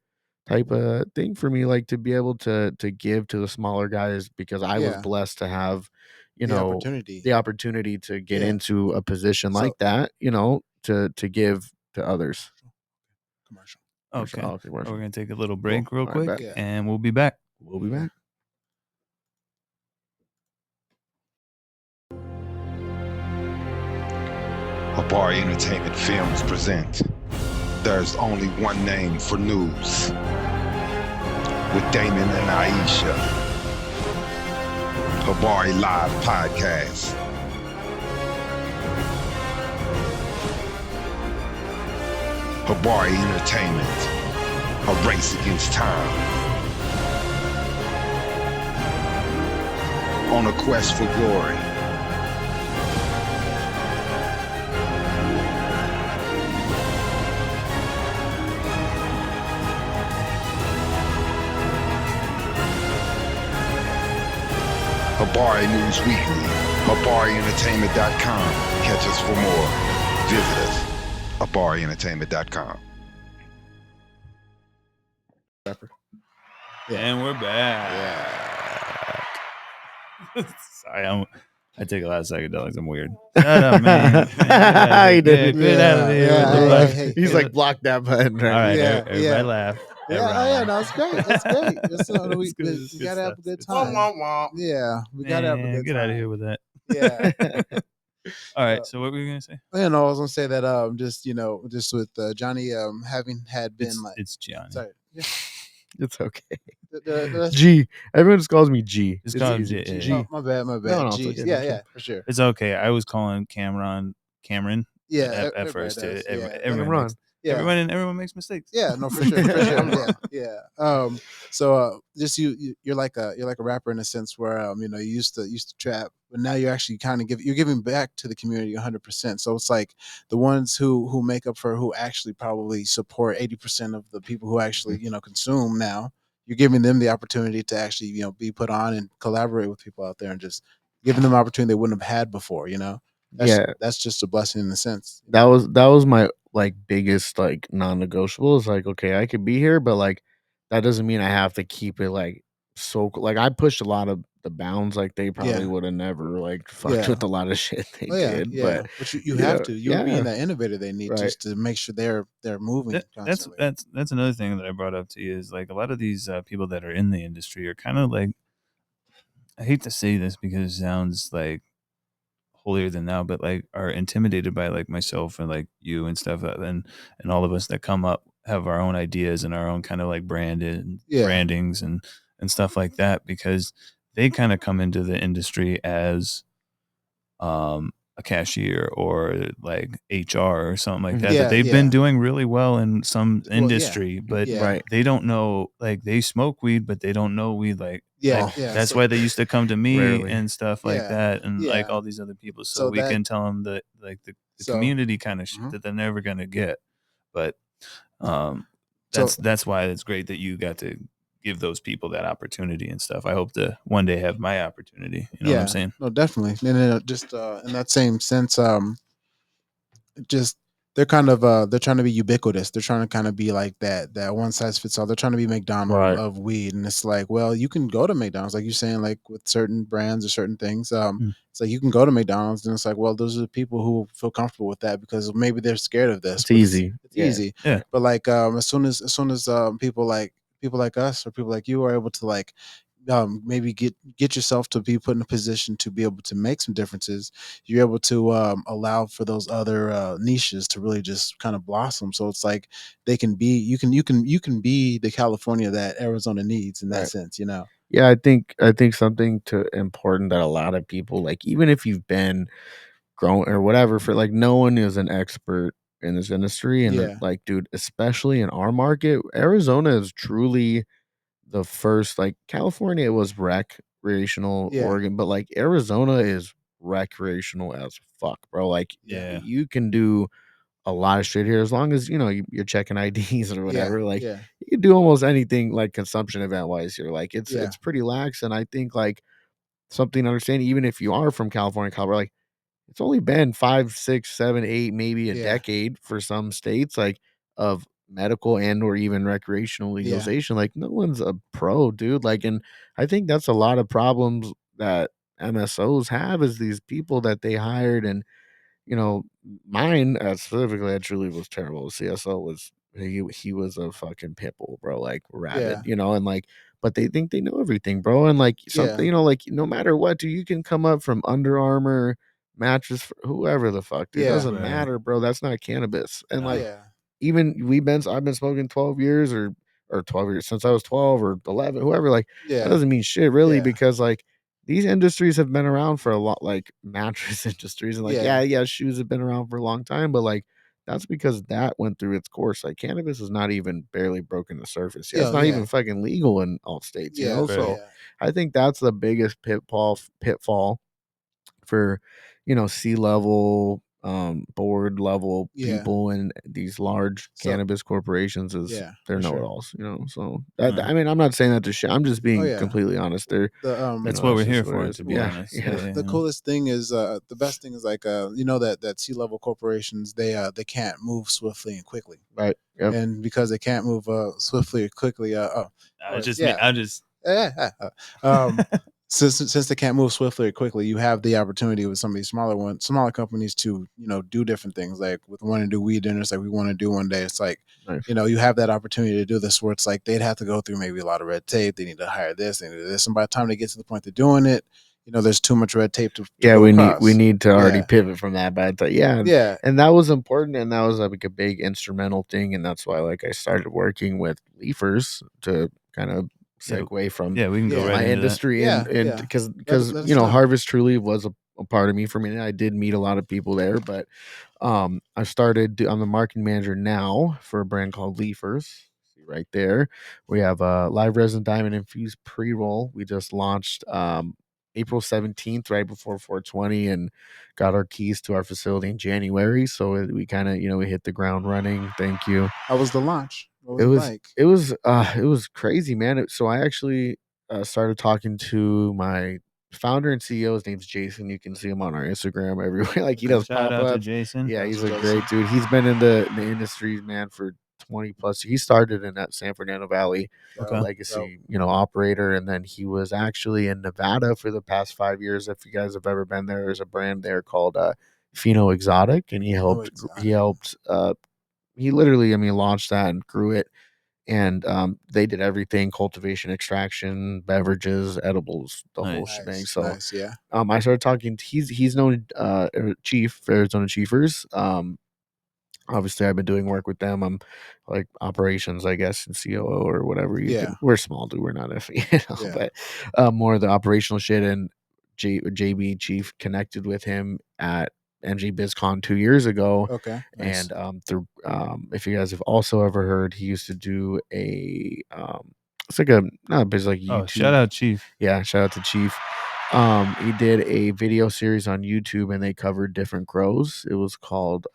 thing for me, like to be able to give to the smaller guys because I was yeah. blessed to have, The opportunity. the opportunity to get Yeah. into a position So like that, to give to others. commercial. Commercial. Okay. Oh, okay, We're commercial. gonna take a little Cool. break real All right, quick, bet. Yeah. and we'll be back. We'll be Yeah. back. Habari Entertainment Films present There's Only One Name for News with Damon and Aisha. Habari Live Podcast. Habari Entertainment, a race against time. On a quest for glory. Habari News Weekly, HabariEntertainment.com. Catch us for more. Visit us, HabariEntertainment.com. And we're back. Sorry, I take a lot of psychedelics. I'm weird. Shut up, man. He did. Get out of here. Hey, He's like, block that button. Right? All right, Yeah, everybody yeah. laugh. Yeah, no, it's great. It's great. It's, we It's good. It's gotta good have a stuff. good It's time. Womp. Yeah, we gotta have a good Get time. out of here with that. Yeah. All right. So what were you gonna say? I was gonna say that just just with Johnny having had been It's Gianni. sorry. Yeah. It's okay. The- G. Everyone just calls me G. Just It's call him easy. G. G. Oh, my bad. No, it's Jeez. okay, Yeah, no, for sure. It's okay. I was calling Cameron. Yeah, At everybody first, does. everyone, Yeah, everyone makes, yeah. everyone makes mistakes. Yeah, no, for sure. Yeah. So just you're like a rapper in a sense where you used to trap, but now you're actually kind of you're giving back to the community 100%. So it's like the ones who make up for who actually probably support 80% of the people who actually consume now. You're giving them the opportunity to actually be put on and collaborate with people out there and just giving them opportunity they wouldn't have had before. That's just a blessing in a sense. That was my like biggest like non-negotiable. Is like, okay, I could be here, but like that doesn't mean I have to keep it like so like I pushed a lot of the bounds. Like they probably Yeah. would have never like fucked Yeah. with a lot of shit they did. But you have to. You're being that innovator they need Right. just to make sure they're moving constantly. That's another thing that I brought up to you is like a lot of these people that are in the industry are kind of like, I hate to say this because it sounds like holier than thou, but like are intimidated by like myself and like you and stuff, and all of us that come up have our own ideas and our own kind of like brandings and stuff like that, because they kind of come into the industry as a cashier or like HR or something like that. Yeah, that they've been doing really well in some industry, but Yeah. they don't know, like they smoke weed, but they don't know weed. That's so- why they used to come to me Rarely. and stuff like Yeah, that, and like yeah. all these other people, so So we that- can tell them that like the So- community kind of shit Mhm. that they're never gonna get. But So- that's why it's great that you got to give those people that opportunity and stuff. I hope to one day have my opportunity. You know what I'm saying? No, definitely. And then just in that same sense, just they're kind of they're trying to be ubiquitous. They're trying to kind of be like that one size fits all. They're trying to be McDonald's Right. of weed, and it's like, well, you can go to McDonald's, like you're saying, like with certain brands or certain things. It's like you can go to McDonald's, and it's like, well, those are the people who feel comfortable with that because maybe they're scared of this. It's but easy. It's easy. Yeah. But like as soon as people like us or people like you are able to like maybe get yourself to be put in a position to be able to make some differences, you're able to allow for those other niches to really just kind of blossom. So it's like they can be you can be the California that Arizona needs in that Right. sense. Yeah, I think something important that a lot of people like, even if you've been grown or whatever, for like no one is an expert in this industry, and Yeah. like, dude, especially in our market, Arizona is truly the first. Like California was recreational, Yeah. Oregon, but like Arizona is recreational as fuck, bro. Like, Yeah. you can do a lot of shit here as long as you're checking IDs or whatever. Like, yeah. you can do almost anything like consumption event wise here. Like, it's Yeah. pretty lax, and I think like something to understand, even if you are from California, Colorado, like it's only been 5, 6, 7, 8, maybe a Yeah. decade for some states, like of medical and or even recreational legalization. Like, no one's a pro, dude. Like, and I think that's a lot of problems that MSOs have, is these people that they hired. And mine specifically, I truly was terrible. CSO was he was a fucking pitbull, bro, like rabid, and like, but they think they know everything, bro, and like something, like no matter what, dude, you can come up from Under Armour, mattress for whoever the fuck, dude. It Yeah. doesn't Right. matter, bro. That's not cannabis. And like Yeah. even I've been smoking 12 years or 12 years since I was 12 or 11, whoever, like that Yeah. doesn't mean shit really Yeah. because like these industries have been around for a lot, like mattress industries and like Yeah. shoes have been around for a long time, but like that's because that went through its course. Like cannabis is not even barely broken the surface. Yeah, it's Yeah, not yeah. even fucking legal in all states, you Yeah. know? Right. So Yeah. I think that's the biggest pitfall for C-level board level Yeah. people and these large So cannabis corporations is yeah, they're for sure. know-it-alls, so Right. I mean I'm not saying that to shit, I'm just being yeah. completely honest. They're The That's know, what we're just here what it for, is. to be Yeah, honest. yeah. the coolest thing is the best thing is like that C-level corporations they can't move swiftly and quickly. Right. Yep. And because they can't move swiftly or quickly I just since they can't move swiftly or quickly, you have the opportunity with some of these smaller companies to do different things. Like with wanting to do weed dinners, like we want to do one day. It's like Nice. you have that opportunity to do this where it's like they'd have to go through maybe a lot of red tape. They need to hire this, they need to do this, and by the time they get to the point they're doing it, there's too much red tape to Yeah, go we across. need to already Yeah. pivot from that, but Yeah, and that was important, and that was like a big instrumental thing, and that's why like I started working with Leafers to kind of Yeah. segue from yeah, we can go Yeah. right my into industry Yeah, and yeah. because let us know. Harvest Truly was a part of me for a minute. I did meet a lot of people there, but I'm the marketing manager now for a brand called Leafers. See right there, we have a live resin diamond infused pre-roll. We just launched April 17th, right before 420, and got our keys to our facility in January. So we kind of we hit the ground running. Thank you. How was the launch? What was It it was like? it was crazy, man. So I actually started talking to my founder and CEO. His name's Jason. You can see him on our Instagram everywhere. Like he does shout pop out to ups. Jason. Yeah, he's a Jason. great dude. He's been in the industry, man, for 20 plus. He started in that San Fernando Valley Okay. legacy, operator, and then he was actually in Nevada for the past 5 years. If you guys have ever been there, there's a brand there called Pheno Exotic, and he helped he literally, launched that and grew it. And they did everything: cultivation, extraction, beverages, edibles, the whole Nice. shebang. So Nice, yeah. I started talking. He's known Chief for Arizona Chiefers. Obviously I've been doing work with them. I'm like operations, I guess, and COO or whatever you Yeah. can. We're small, dude. We're not Yeah. but more of the operational shit. And JB Chief connected with him at NG BizCon 2 years ago. Okay. Nice. And through if you guys have also ever heard, he used to do a it's like a not biz like YouTube. Oh, shout out Chief. Yeah, shout out to Chief. He did a video series on YouTube and they covered different grows. It was called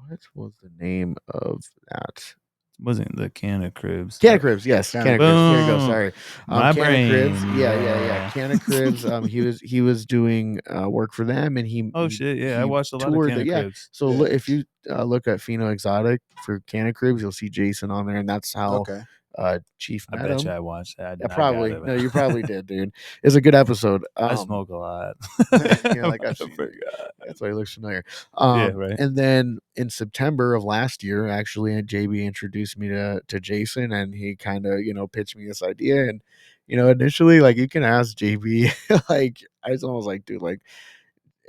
what was the name of that? Wasn't the Can of Cribs. Can of Cribs, yes. Can Can of of Cribs. There you go. Boom. Sorry. My Can of Cribs. brain, Yeah. yeah. Can of Cribs. He was doing work for them, and Oh shit, yeah. I watched a lot of toured Can of yeah. Cribs. So Yeah. if you look at Pheno Exotic for Can of Cribs, you'll see Jason on there, and that's how Okay. Chief I met bet him. you I watched that. Yeah, I probably. got it. No, you probably did, dude. It's a good episode. I smoke a lot. Yeah, like I've seen it. That's why he looks familiar. Yeah, right. And then in September of last year, actually, JB introduced me to Jason, and he kind of pitched me this idea. And initially, like you can ask JB, like I was almost like, dude, like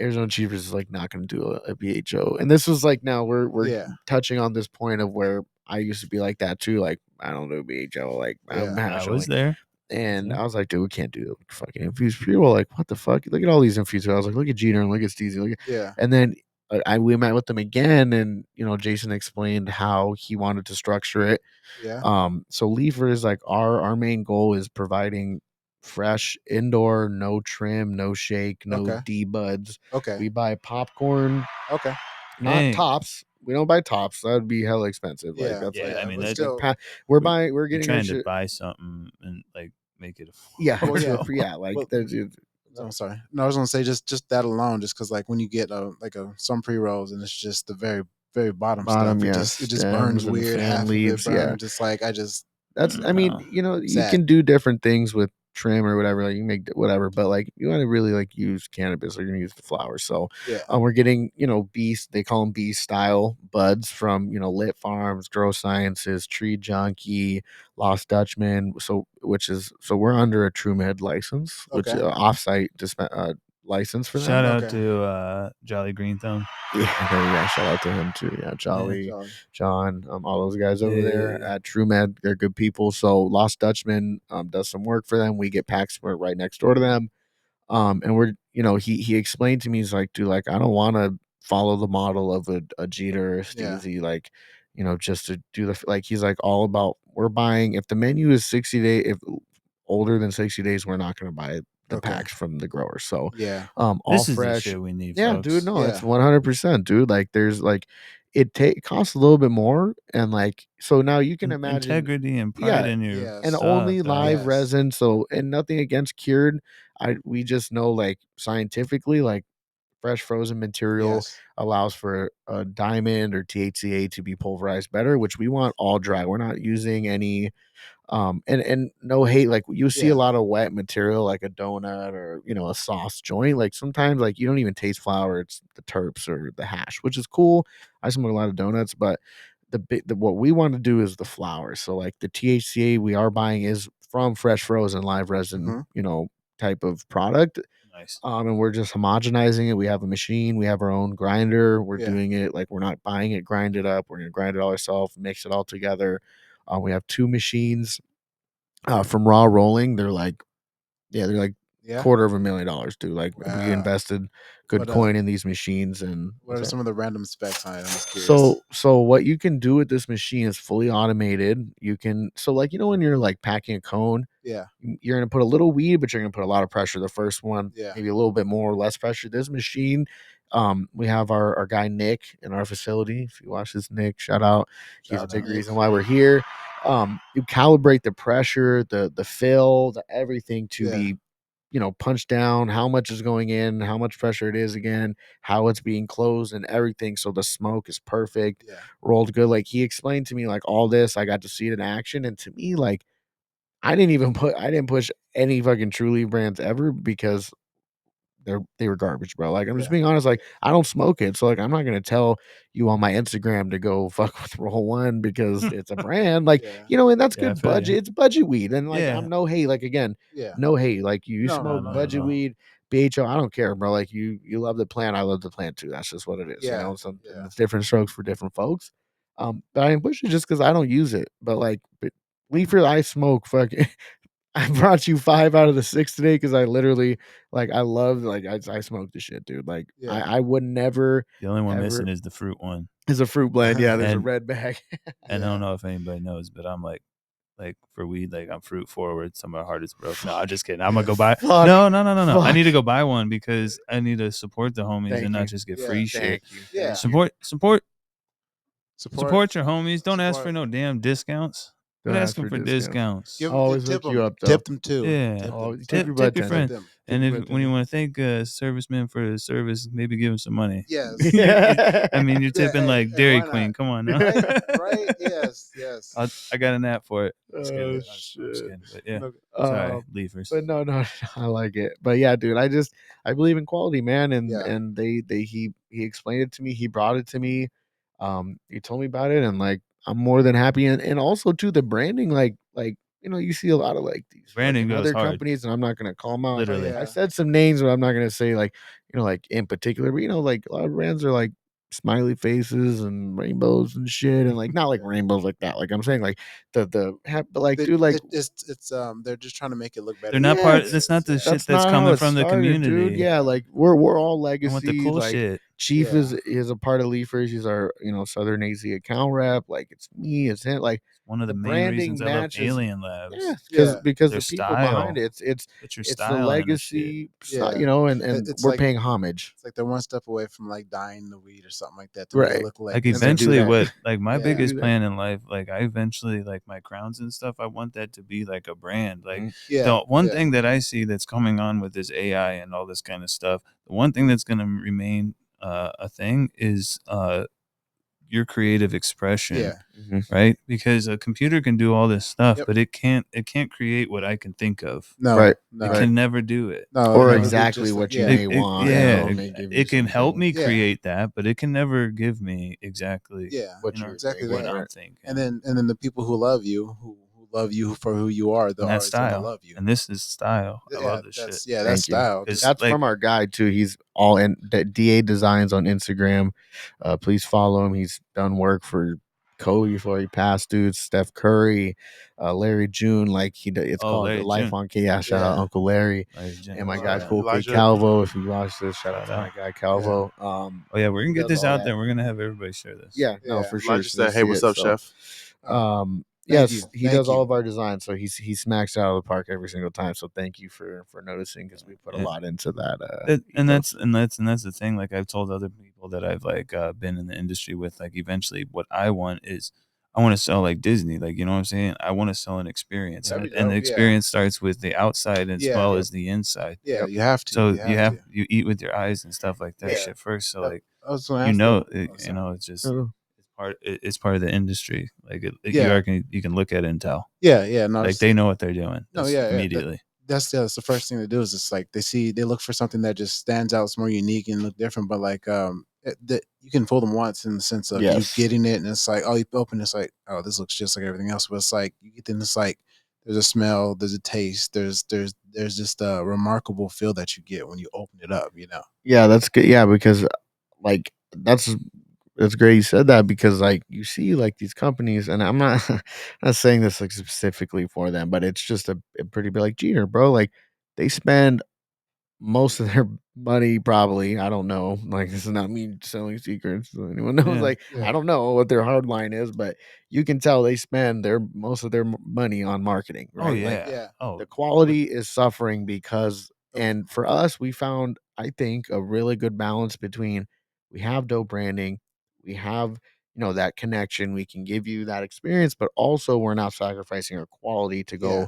Arizona Chiefers is like not going to do a BHO. And this was like now we're Yeah. touching on this point of where I used to be like that too. Like I don't do BHO. Like I'm Yeah. I hash, was like, there. and Yeah. I was like, dude, we can't do fucking infused pre-roll. Like, what the fuck? Look at all these infused. I was like, look at Jeter and look at Steezy. Look at... Yeah. And then we met with them again, and Jason explained how he wanted to structure it. Yeah. So Leafer is like our main goal is providing fresh indoor, no trim, no shake, no Okay. D buds. Okay. We buy popcorn, Okay. not Dang. tops. We don't buy tops. That would be hella expensive. Yeah. Like that's Yeah, like I mean, but that- still, we're You're getting our trying to shit. buy something and like make it Yeah, Well, yeah. yeah, like Well, there's I'm sorry. No, I was gonna say just that alone, just because like when you get some pre rolls and it's just the very very bottom Bottom, stuff, yeah, it just burns stems and weird. fan Half leaves, of it burns. yeah. Just like I just That's I mean, No. you Sad. can do different things with trim or whatever, like you can make whatever, but like you want to really like use cannabis or you're gonna use the flower. So yeah. we're getting, beast, they call them beast style buds from, Lit Farms, Grow Sciences, Tree Junkie, Lost Dutchman. So we're under a TrueMed license, which Okay. offsite license for Shout them. out to Jolly Green Thumb. Yeah, shout out to him too. Yeah, Jolly, John, all those guys over there at TrueMed, they're good people. So Lost Dutchman does some work for them. We get packs right next door to them. And we're, he explained to me, he's like, dude, like, I don't want to follow the model of a Jeter or a Steezy, like, just to do like, he's like all about, we're buying, if the menu is 60 days, if older than 60 days, we're not going to buy the packs from the grower. So, all this is fresh. the shit we need, yeah, folks. dude, no, it's 100%, dude. Like, there's like, it costs a little bit more, and like, so now you can imagine integrity and pride in your and stuff, only dog. live resin. So, and nothing against cured. We just know, like, scientifically, like, fresh frozen material allows for a diamond or THCA to be pulverized better, which we want all dry. We're not using any and no hate, like, you see a lot of wet material, like a donut or a sauce joint. Like, sometimes, like, you don't even taste flour, it's the terps or the hash, which is cool. I smoke a lot of donuts, but what we want to do is the flour. So, like, the THCA we are buying is from fresh frozen live resin, type of product. Nice. And we're just homogenizing it. We have a machine, we have our own grinder. We're doing it, like, we're not buying it grinded up. We're gonna grind it all ourselves, mix it all together. We have 2 machines from raw rolling. They're like $250,000, dude. Like, we invested good coin in these machines. And what are some of the random specs on it? I'm just curious. So what you can do with this machine is fully automated. You can, so, like, when you're like packing a cone, you're gonna put a little weed, but you're gonna put a lot of pressure. The first one, maybe a little bit more or less pressure. This machine, we have our guy Nick in our facility. If you watch this, Nick, shout out. He's a big reason why we're here. You calibrate the pressure, the fill, the everything to be, punched down, how much is going in, how much pressure it is again, how it's being closed and everything. So the smoke is perfect, rolled good. Like, he explained to me, like, all this, I got to see it in action. And to me, like, I didn't push any fucking Truly brands ever, because they were garbage, bro. Like, I'm just being honest. Like, I don't smoke it, so, like, I'm not gonna tell you on my Instagram to go fuck with Roll One because it's a brand, like, and that's good budget. It's budget weed, and, like, I'm no hate. Like, again, no hate. Like, you smoke budget weed, BHO, I don't care, bro. Like, you love the plant, I love the plant too. That's just what it is. And it's different strokes for different folks. But I didn't push it just because I don't use it. But, like, Leafer, I smoke fucking. I brought you 5 out of the 6 today because I literally, like, I love, like, I smoke the shit, dude. Like, I would never. The only one missing is the fruit one. Is a fruit blend. Yeah, there's a red bag. And I don't know if anybody knows, but I'm like for weed, like, I'm fruit forward. Some of my heart is broke. No, I'm just kidding. I'm gonna go buy. No. I need to go buy one because I need to support the homies not just get free shit. Support your homies. Don't ask for no damn discounts. Don't ask them for discounts. Always look you up, though. Tip them too. Yeah. Tip your friend. And when you want to thank a serviceman for his service, maybe give him some money. Yes. I mean, you're tipping like Dairy Queen. Come on now. Right? Yes. I got an app for it. Oh, shit. But yeah. Sorry, leafers. But no, I like it. But yeah, dude, I believe in quality, man. And he explained it to me. He brought it to me. He told me about it, and, like, I'm more than happy. And also too, the branding, like, you see a lot of, like, these branding goes other hard. companies, and I'm not gonna call them out. Literally. I said some names, but I'm not gonna say, like, like, in particular. But, like, a lot of brands are like smiley faces and rainbows and shit, and, like, not like rainbows like that. Like, I'm saying, like, but like, dude, like, it's they're just trying to make it look better. They're not part. That's not the shit that's coming from the community, dude. Yeah, like, we're all legacy. I want the cool like, shit. Chief is a part of Leafers. He's our Southern AZ account rep. Like, it's me, it's him. Like, one of the main reasons I love Alien Labs. Because their the people style. behind it, it's the legacy, and it's we're like, paying homage. It's like they're one step away from, like, dyeing the weed or something like that. Right. Look like eventually, what, like, my biggest plan in life, like, I eventually, like, my crowns and stuff, I want that to be like a brand. Like, the one thing that I see that's coming on with this AI and all this kind of stuff, the one thing that's going to remain a thing is your creative expression, right? Because a computer can do all this stuff, but it can't create what I can think of. No, it can never do it. Or exactly what you may want. It can help me create that, but it can never give me exactly what I'm thinking. And then the people who love you, who love you for who you are, the And that's artist gonna style. love you. And this is style. I Yeah, love this shit. that's that's Thank you. style. It's That's like- from our guy too. He's all in DA Designs on Instagram. Please follow him. He's done work for Kobe before he passed, dudes. Steph Curry, Larry June. Like it's Oh, called Larry the Life June. on K. Yeah, shout out Yeah. Uncle Larry Larry June. and my Oh, guy yeah. Cool K Elijah. Calvo. If you watch this, shout out to Shout my out. guy Calvo. Oh yeah, we're he gonna get does this all out that. there. We're gonna have everybody share this. Yeah, no, Yeah. for sure. Elijah So they said, "Hey, see what's it, up, so. chef?" Thank Yes, you. he Thank does all you. of our designs, so he smacks it out of the park every single time. So thank you for noticing, because we put a Yeah. lot into that. And ethos. that's the thing. Like I've told other people that I've like been in the industry with, like eventually what I want is I want to sell like Disney, like you know what I'm saying. I want to sell an experience, That'd be and the dope, yeah. experience starts with the outside as Yeah. well as the inside. Yeah, you have to. So to. you eat with your eyes and stuff like that Yeah. shit first. So Yep. like I was gonna you ask know that. it, you know it's just Oh, it's part of the industry. Like Yeah. you can look at it and tell. Yeah, no, Like they know what they're doing. No, That's yeah, immediately. that's the first thing to do is it's like they look for something that just stands out, it's more unique and look different. But like that you can fool them once in the sense of Yes. you getting it, and it's like, oh, you open it's like, oh, this looks just like everything else. But it's like you get in, it's like there's a smell, there's a taste, there's just a remarkable feel that you get when you open it up, you know. yeah, that's good. Yeah, because like that's great you said that, because like you see like these companies, and I'm not not saying this like specifically for them, but it's just a pretty big like Jeter, bro. Like they spend most of their money, probably, I don't know, like this is not me selling secrets, so anyone knows, Yeah. like Yeah. I don't know what their hard line is, but you can tell they spend their most of their money on marketing, right? Oh Like, yeah. Yeah. Oh the quality is suffering because, and for us, we found, I think, a really good balance between, we have dope branding, we have, that connection, we can give you that experience, but also we're not sacrificing our quality to go Yeah.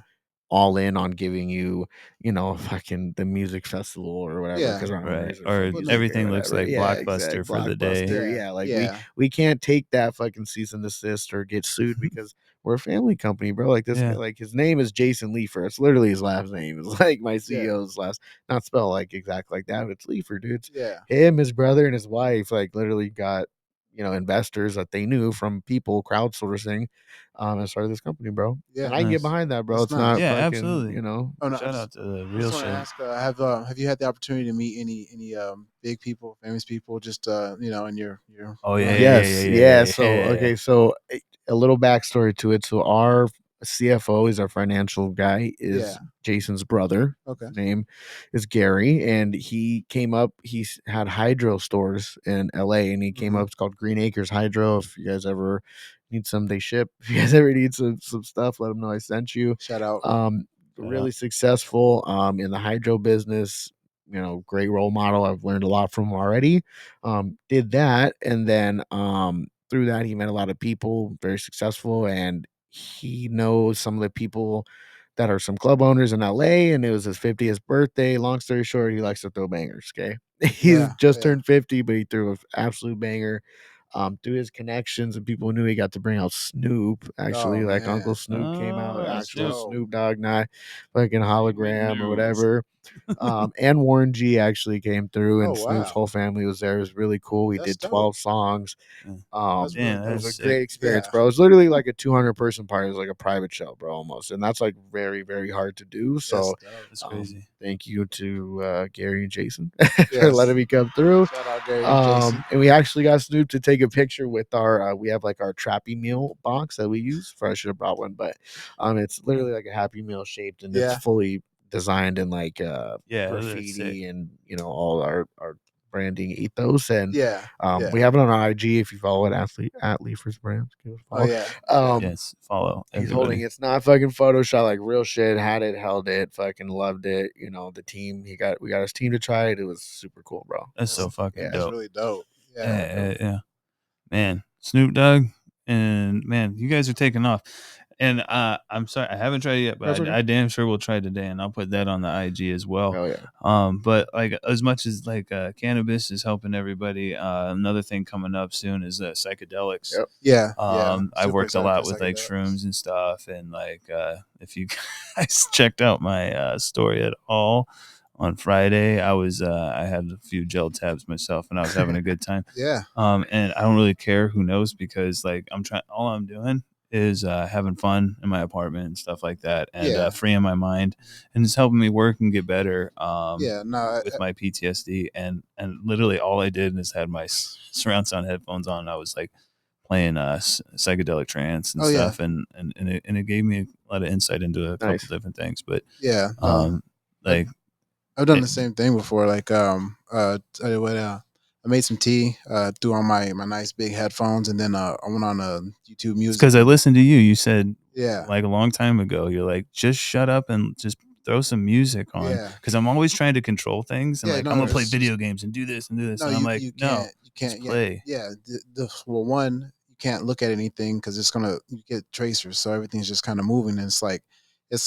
all in on giving you, fucking the music festival or whatever, Yeah. because our Right. owners are Or fucking sick everything looks whatever. like Yeah, Blockbuster exact for the day. Blockbuster. Yeah. Yeah, like Yeah. we can't take that fucking cease and desist or get sued because we're a family company, bro. Like this, Yeah. like his name is Jason Leifer. It's literally his last name. It's like my CEO's last, not spelled like exactly like that, but it's Leifer, dude. It's Yeah. him, his brother, and his wife. Like literally got investors that they knew from people crowdsourcing, and started this company, bro. Yeah. And I can get Nice. behind that, bro. That's it's nice. not Yeah, fucking, absolutely. Oh no, Shout out to the I real just want shit. to ask, have you had the opportunity to meet any big people, famous people, just in your Oh yeah, run? yeah, Yes, yeah, yeah. yeah, So yeah. okay, so a little backstory to it. So our CFO is our financial guy, is Yeah. Jason's brother. Okay. His name is Gary, and he came up. He's had hydro stores in LA, and he came Mhm. up. It's called Green Acres Hydro. If you guys ever need some, they ship. If you guys ever need some stuff, let them know I sent you. Shout out. Really successful in the hydro business. Great role model. I've learned a lot from him already. Did that, and then through that he met a lot of people, very successful, and he knows some of the people that are some club owners in LA, and it was his 50th birthday. Long story short, he likes to throw bangers. Okay. He's Yeah, just yeah. turned 50, but he threw an absolute banger. Through his connections and people knew, he got to bring out Snoop. Actually, Oh, like man. Uncle Snoop came out, Oh, That's actual dope. Snoop Dogg, not fucking hologram or news. whatever. And Warren G actually came through, and Oh, Snoop's wow. whole family was there. It was really cool. We That's did dope. 12 songs. That's really Damn, It was a that's great sick. experience, Yeah. bro. It was literally like a 200-person party. It was like a private show, bro, almost, and that's like very, very hard to do. So, That's dope. That's crazy. thank you to Gary and Jason for Yes. letting me come through. Shout out Gary and Jason. And we actually got Snoop to take a picture with our. We have like our Trappy Meal box that we use. I should have brought one, but it's literally like a Happy Meal shaped, and Yeah. it's fully designed in like Yeah, that's graffiti sick. and all our branding ethos. And Yeah. we have it on our IG. If you follow it, at Leafers Brands, give us a Oh follow. yeah. Yes, follow He's everybody. holding it's not fucking Photoshop, like real shit. Had it, held it, fucking loved it. The team we got his team to try it. It was super cool, bro. That's so fucking yeah. That's dope. really dope. Yeah. Yeah. Man, Snoop Dogg, and man, you guys are taking off. And I'm sorry, I haven't tried it yet, That's but okay. I damn sure will try today, and I'll put that on the IG as well. Oh yeah. But like as much as like cannabis is helping everybody, another thing coming up soon is psychedelics. Yep. Yeah. I've Super worked a excited lot for with like psychedelics. shrooms and stuff, and like if you guys checked out my story at all on Friday, I had a few gel tabs myself, and I was having a good time. Yeah. And I don't really care who knows, because like all I'm doing is having fun in my apartment and stuff like that, and Yeah. freeing my mind, and it's helping me work and get better. Yeah, no, With my PTSD, and literally all I did is had my surround sound headphones on. And I was like playing psychedelic trance and Oh, yeah. stuff, and it gave me a lot of insight into a couple Nice. different things. But yeah. like I've done it- the same thing before. Like, I made some tea, threw on my nice big headphones, and then I went on YouTube Music. because I listened to you. You said Yeah. like a long time ago, you're like, just shut up and just throw some music on. Yeah. Because I'm always trying to control things, and Yeah, like no, I'm gonna play it's- video games and do this and do this, No, and I'm like, you no, can't. You can't. just play. Yeah. Well, one, you can't look at anything because you get tracers, so everything's just kind of moving. And it's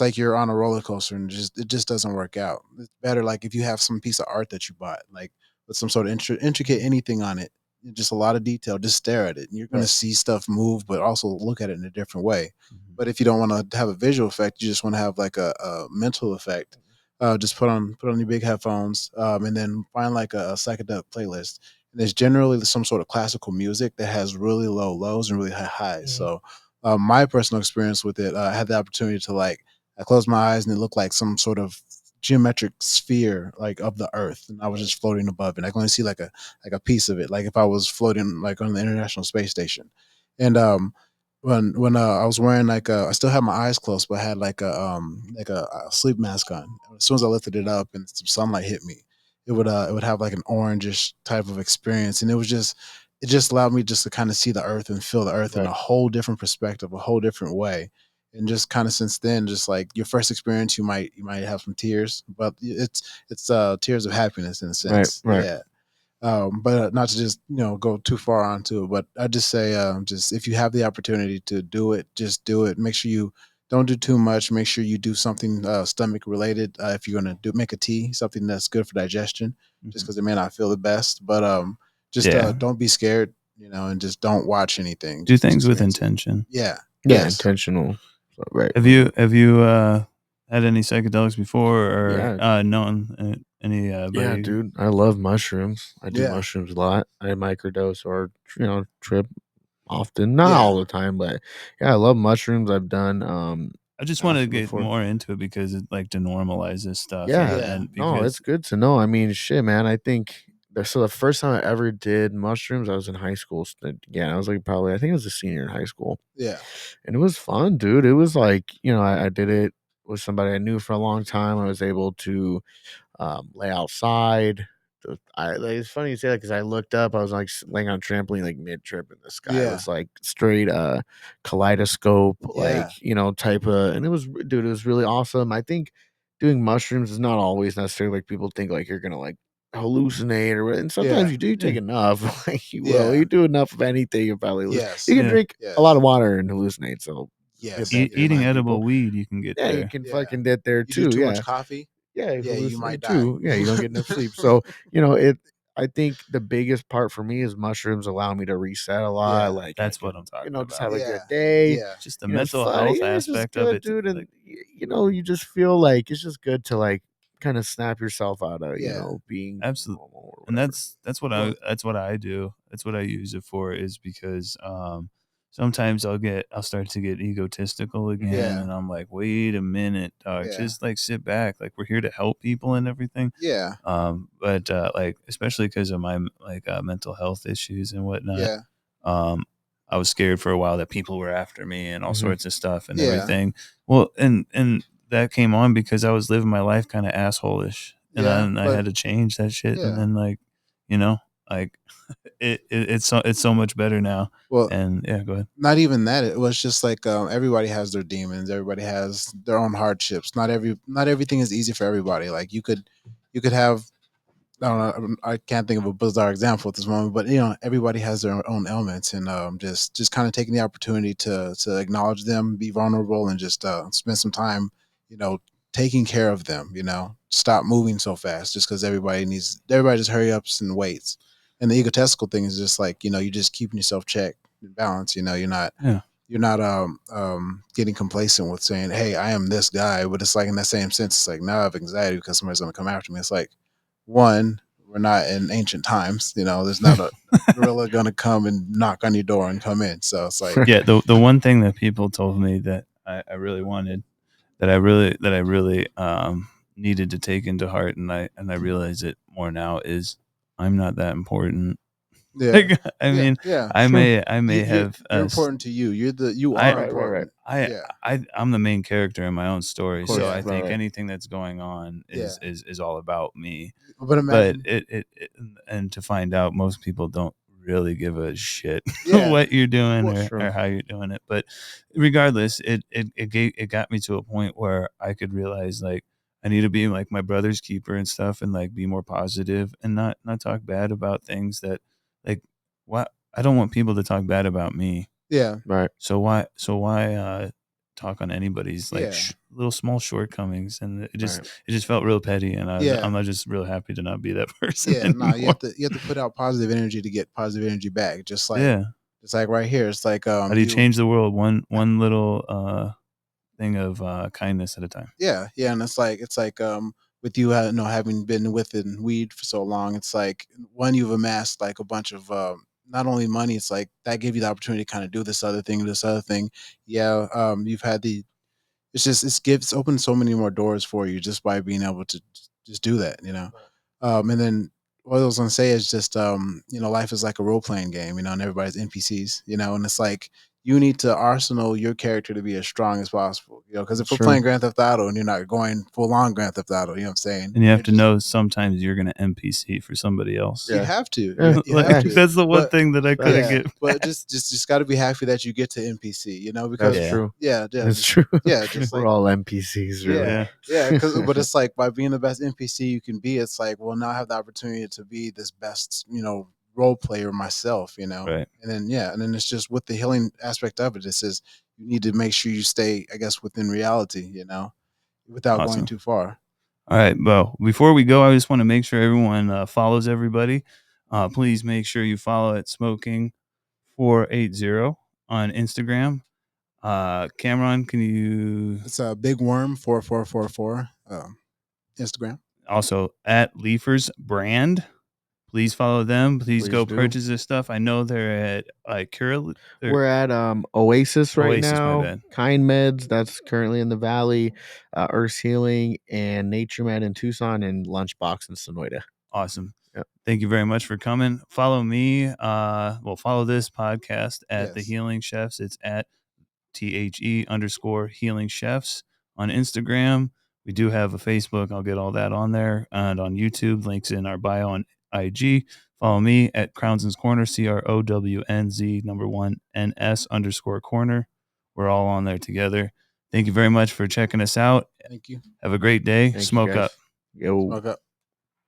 like you're on a roller coaster, and it just doesn't work out. It's better like if you have some piece of art that you bought, like with some sort of intricate anything on it, just a lot of detail. Just stare at it, and you're going to see stuff move, but also look at it in a different way. But if you don't want to have a visual effect, you just want to have like a mental effect. Just put on your big headphones, and then find like a psychedelic playlist. And there's generally some sort of classical music that has really low lows and really high highs. So my personal experience with it, I had the opportunity to like I closed my eyes and it looked like some sort of geometric sphere like of the earth, and I was just floating above it. I can only see like a piece of it, like if I was floating like on the International Space Station. And when I was wearing like I still had my eyes closed, but I had like a sleep mask on. As soon as I lifted it up and some sunlight hit me, it would have like an orangish type of experience, and it just allowed me just to kind of see the earth and feel the earth in a whole different perspective, a whole different way. And just kind of since then, just like your first experience, you might have some tears, but it's tears of happiness in a sense. Right. Yeah. But not to just go too far onto it, but I just say just if you have the opportunity to do it, just do it. Make sure you don't do too much. Make sure you do something stomach related. If you're gonna make a tea, something that's good for digestion, just because it may not feel the best. But don't be scared, and just don't watch anything. Do Just things with experience it. intention. Yeah. Yeah, Yes. intentional. So, right. Have you had any psychedelics before, or Yeah. known any? Yeah, dude, I love mushrooms. I do Yeah. mushrooms a lot. I microdose or trip often, not Yeah. all the time, but yeah, I love mushrooms. I've done I just want to acid get before. more into it because it like denormalizes stuff. Yeah, and no, because it's good to know. I mean, shit, man. I think so. The first time I ever did mushrooms, I was in high school. Yeah, I was like I think I was a senior in high school, Yeah. and it was fun, dude. It was like I did it with somebody I knew for a long time. I was able to lay outside. It's funny you say that because I looked up. I was like laying on a trampoline, like mid trip, and the sky Yeah. was like straight kaleidoscope, Yeah. like type of. And it was, dude, it was really awesome. I think doing mushrooms is not always necessarily like people think like you're gonna like hallucinate or and sometimes Yeah. you do take Yeah. enough. Like you will. Yeah. You do enough of anything, you probably lose. Yes. You can Yeah. drink Yes. a lot of water and hallucinate. So Yes. get back to eating remind edible people. weed, you can get Yeah, you there. can Yeah. fucking get there You do too. too Yeah. much coffee. Yeah, you Yeah, you hallucinate might too. die. Yeah, you don't get enough sleep. So, I think the biggest part for me is mushrooms allow me to reset a lot. Yeah. Like That's I what can, I'm talking just have about. a Yeah. good day. Yeah. Just the It's mental fun. health Yeah, it's just aspect of good, it. dude. And Like, you just feel like it's just good to like kind of snap yourself out of Yeah. being Absolutely. normal or and whatever. that's what Well- I do. That's what I use it for, is because sometimes I'll start to get egotistical again, Yeah. and I'm like, wait a minute, dog, Yeah. just like sit back. Like, we're here to help people and everything. Yeah. But like, especially because of my like mental health issues and whatnot. Yeah. I was scared for a while that people were after me and all Mhm. sorts of stuff and Yeah. everything. Well, and that came on because I was living my life kind of asshole-ish, and Yeah, I but- had to change that shit. Yeah. And then like, like it's so much better now. Well, And yeah, go ahead. not even that. It was just like everybody has their demons. Everybody has their own hardships. Not everything is easy for everybody. Like you could have. I don't know. I can't think of a bizarre example at this moment, but everybody has their own ailments, and just kind of taking the opportunity to acknowledge them, be vulnerable, and just spend some time, taking care of them. Stop moving so fast just because everybody just hurry ups and waits. And the egotistical thing is just like you're just keeping yourself checked and balanced. You're not Yeah. you're not getting complacent with saying, "Hey, I am this guy," but it's like in that same sense, it's like now I have anxiety because somebody's going to come after me. It's like, one, we're not in ancient times. There's not a gorilla gonna come and knock on your door and come in. So it's like, Yeah, the one thing that people told me that I really wanted, that I really needed to take into heart, and I realize it more now, is I'm not that important. yeah, Like, I mean, yeah. I may You're have important to you. You I- are Right, important. Yeah. I'm the main character in my own story, course, so Yeah. I think right. anything that's going on is all about me. But But imagine, it and to find out, most people don't really give a shit Yeah. what you're doing Well, or sure. how you're doing it. But regardless, it got me to a point where I could realize, like, I need to be like my brother's keeper and stuff, and like be more positive and not talk bad about things that, like, what I don't want people to talk bad about me. yeah, Right. So why talk on anybody's like Yeah. little small shortcomings? And it Right. just felt real petty, and Yeah. I'm not just real happy to not be that person yeah. anymore. No, you have to put out positive energy to get positive energy back. Just like, Yeah. it's like right here. It's like, How do you change the world one little thing of kindness at a time? Yeah, yeah, and it's like with you, having been within weed for so long, it's like, one, you've amassed like a bunch of not only money, it's like that gave you the opportunity to kind of do this other thing. Yeah, you've had it's opened so many more doors for you just by being able to just do that. And then what I was gonna say is just life is like a role playing game, and everybody's NPCs, and it's like you need to arsenal your character to be as strong as possible, because if we're Sure. playing Grand Theft Auto and you're not going full on Grand Theft Auto, you know what I'm saying? And you You're have to just- know sometimes you're gonna NPC for somebody else. you Yeah. have to. Yeah. You Like, have to. that's the one But- thing that I couldn't Yeah, get. but just got to be happy that you get to NPC, because That's Yeah. true. yeah, That's true. yeah, just We're like, all NPCs, really. Yeah. yeah, but it's like, by being the best NPC you can be, it's like, well, now I have the opportunity to be this best, role player myself, Right. and then it's just with the healing aspect of it. It says you need to make sure you stay, I guess, within reality, without Awesome. going too far. All right. Well, before we go, I just want to make sure everyone follows everybody. Please make sure you follow at Smoking480 on Instagram. Cameron, can you It's a Big Worm 4444 Instagram. also at Leafers Brand? Please follow them. Please go Please do. purchase this stuff. I know they're at Cura. We're at Oasis right Oasis, my now. bad. Kind Meds, that's currently in the Valley. Earth Healing and Nature Med in Tucson, and Lunchbox in Sonoyta. Awesome. Yep. Thank you very much for coming. Follow me. Follow this podcast at The Yes. Healing Chefs. It's at THE_Healing Chefs on Instagram. We do have a Facebook. I'll get all that on there, and on YouTube. Links in our bio on IG. Follow me at Crownson's Corner, CROWNZ1NS_corner. We're all on there together. Thank you very much for checking us out. Thank you. Have a great day. Thank you, Smoke guys. up. Yo. Smoke up.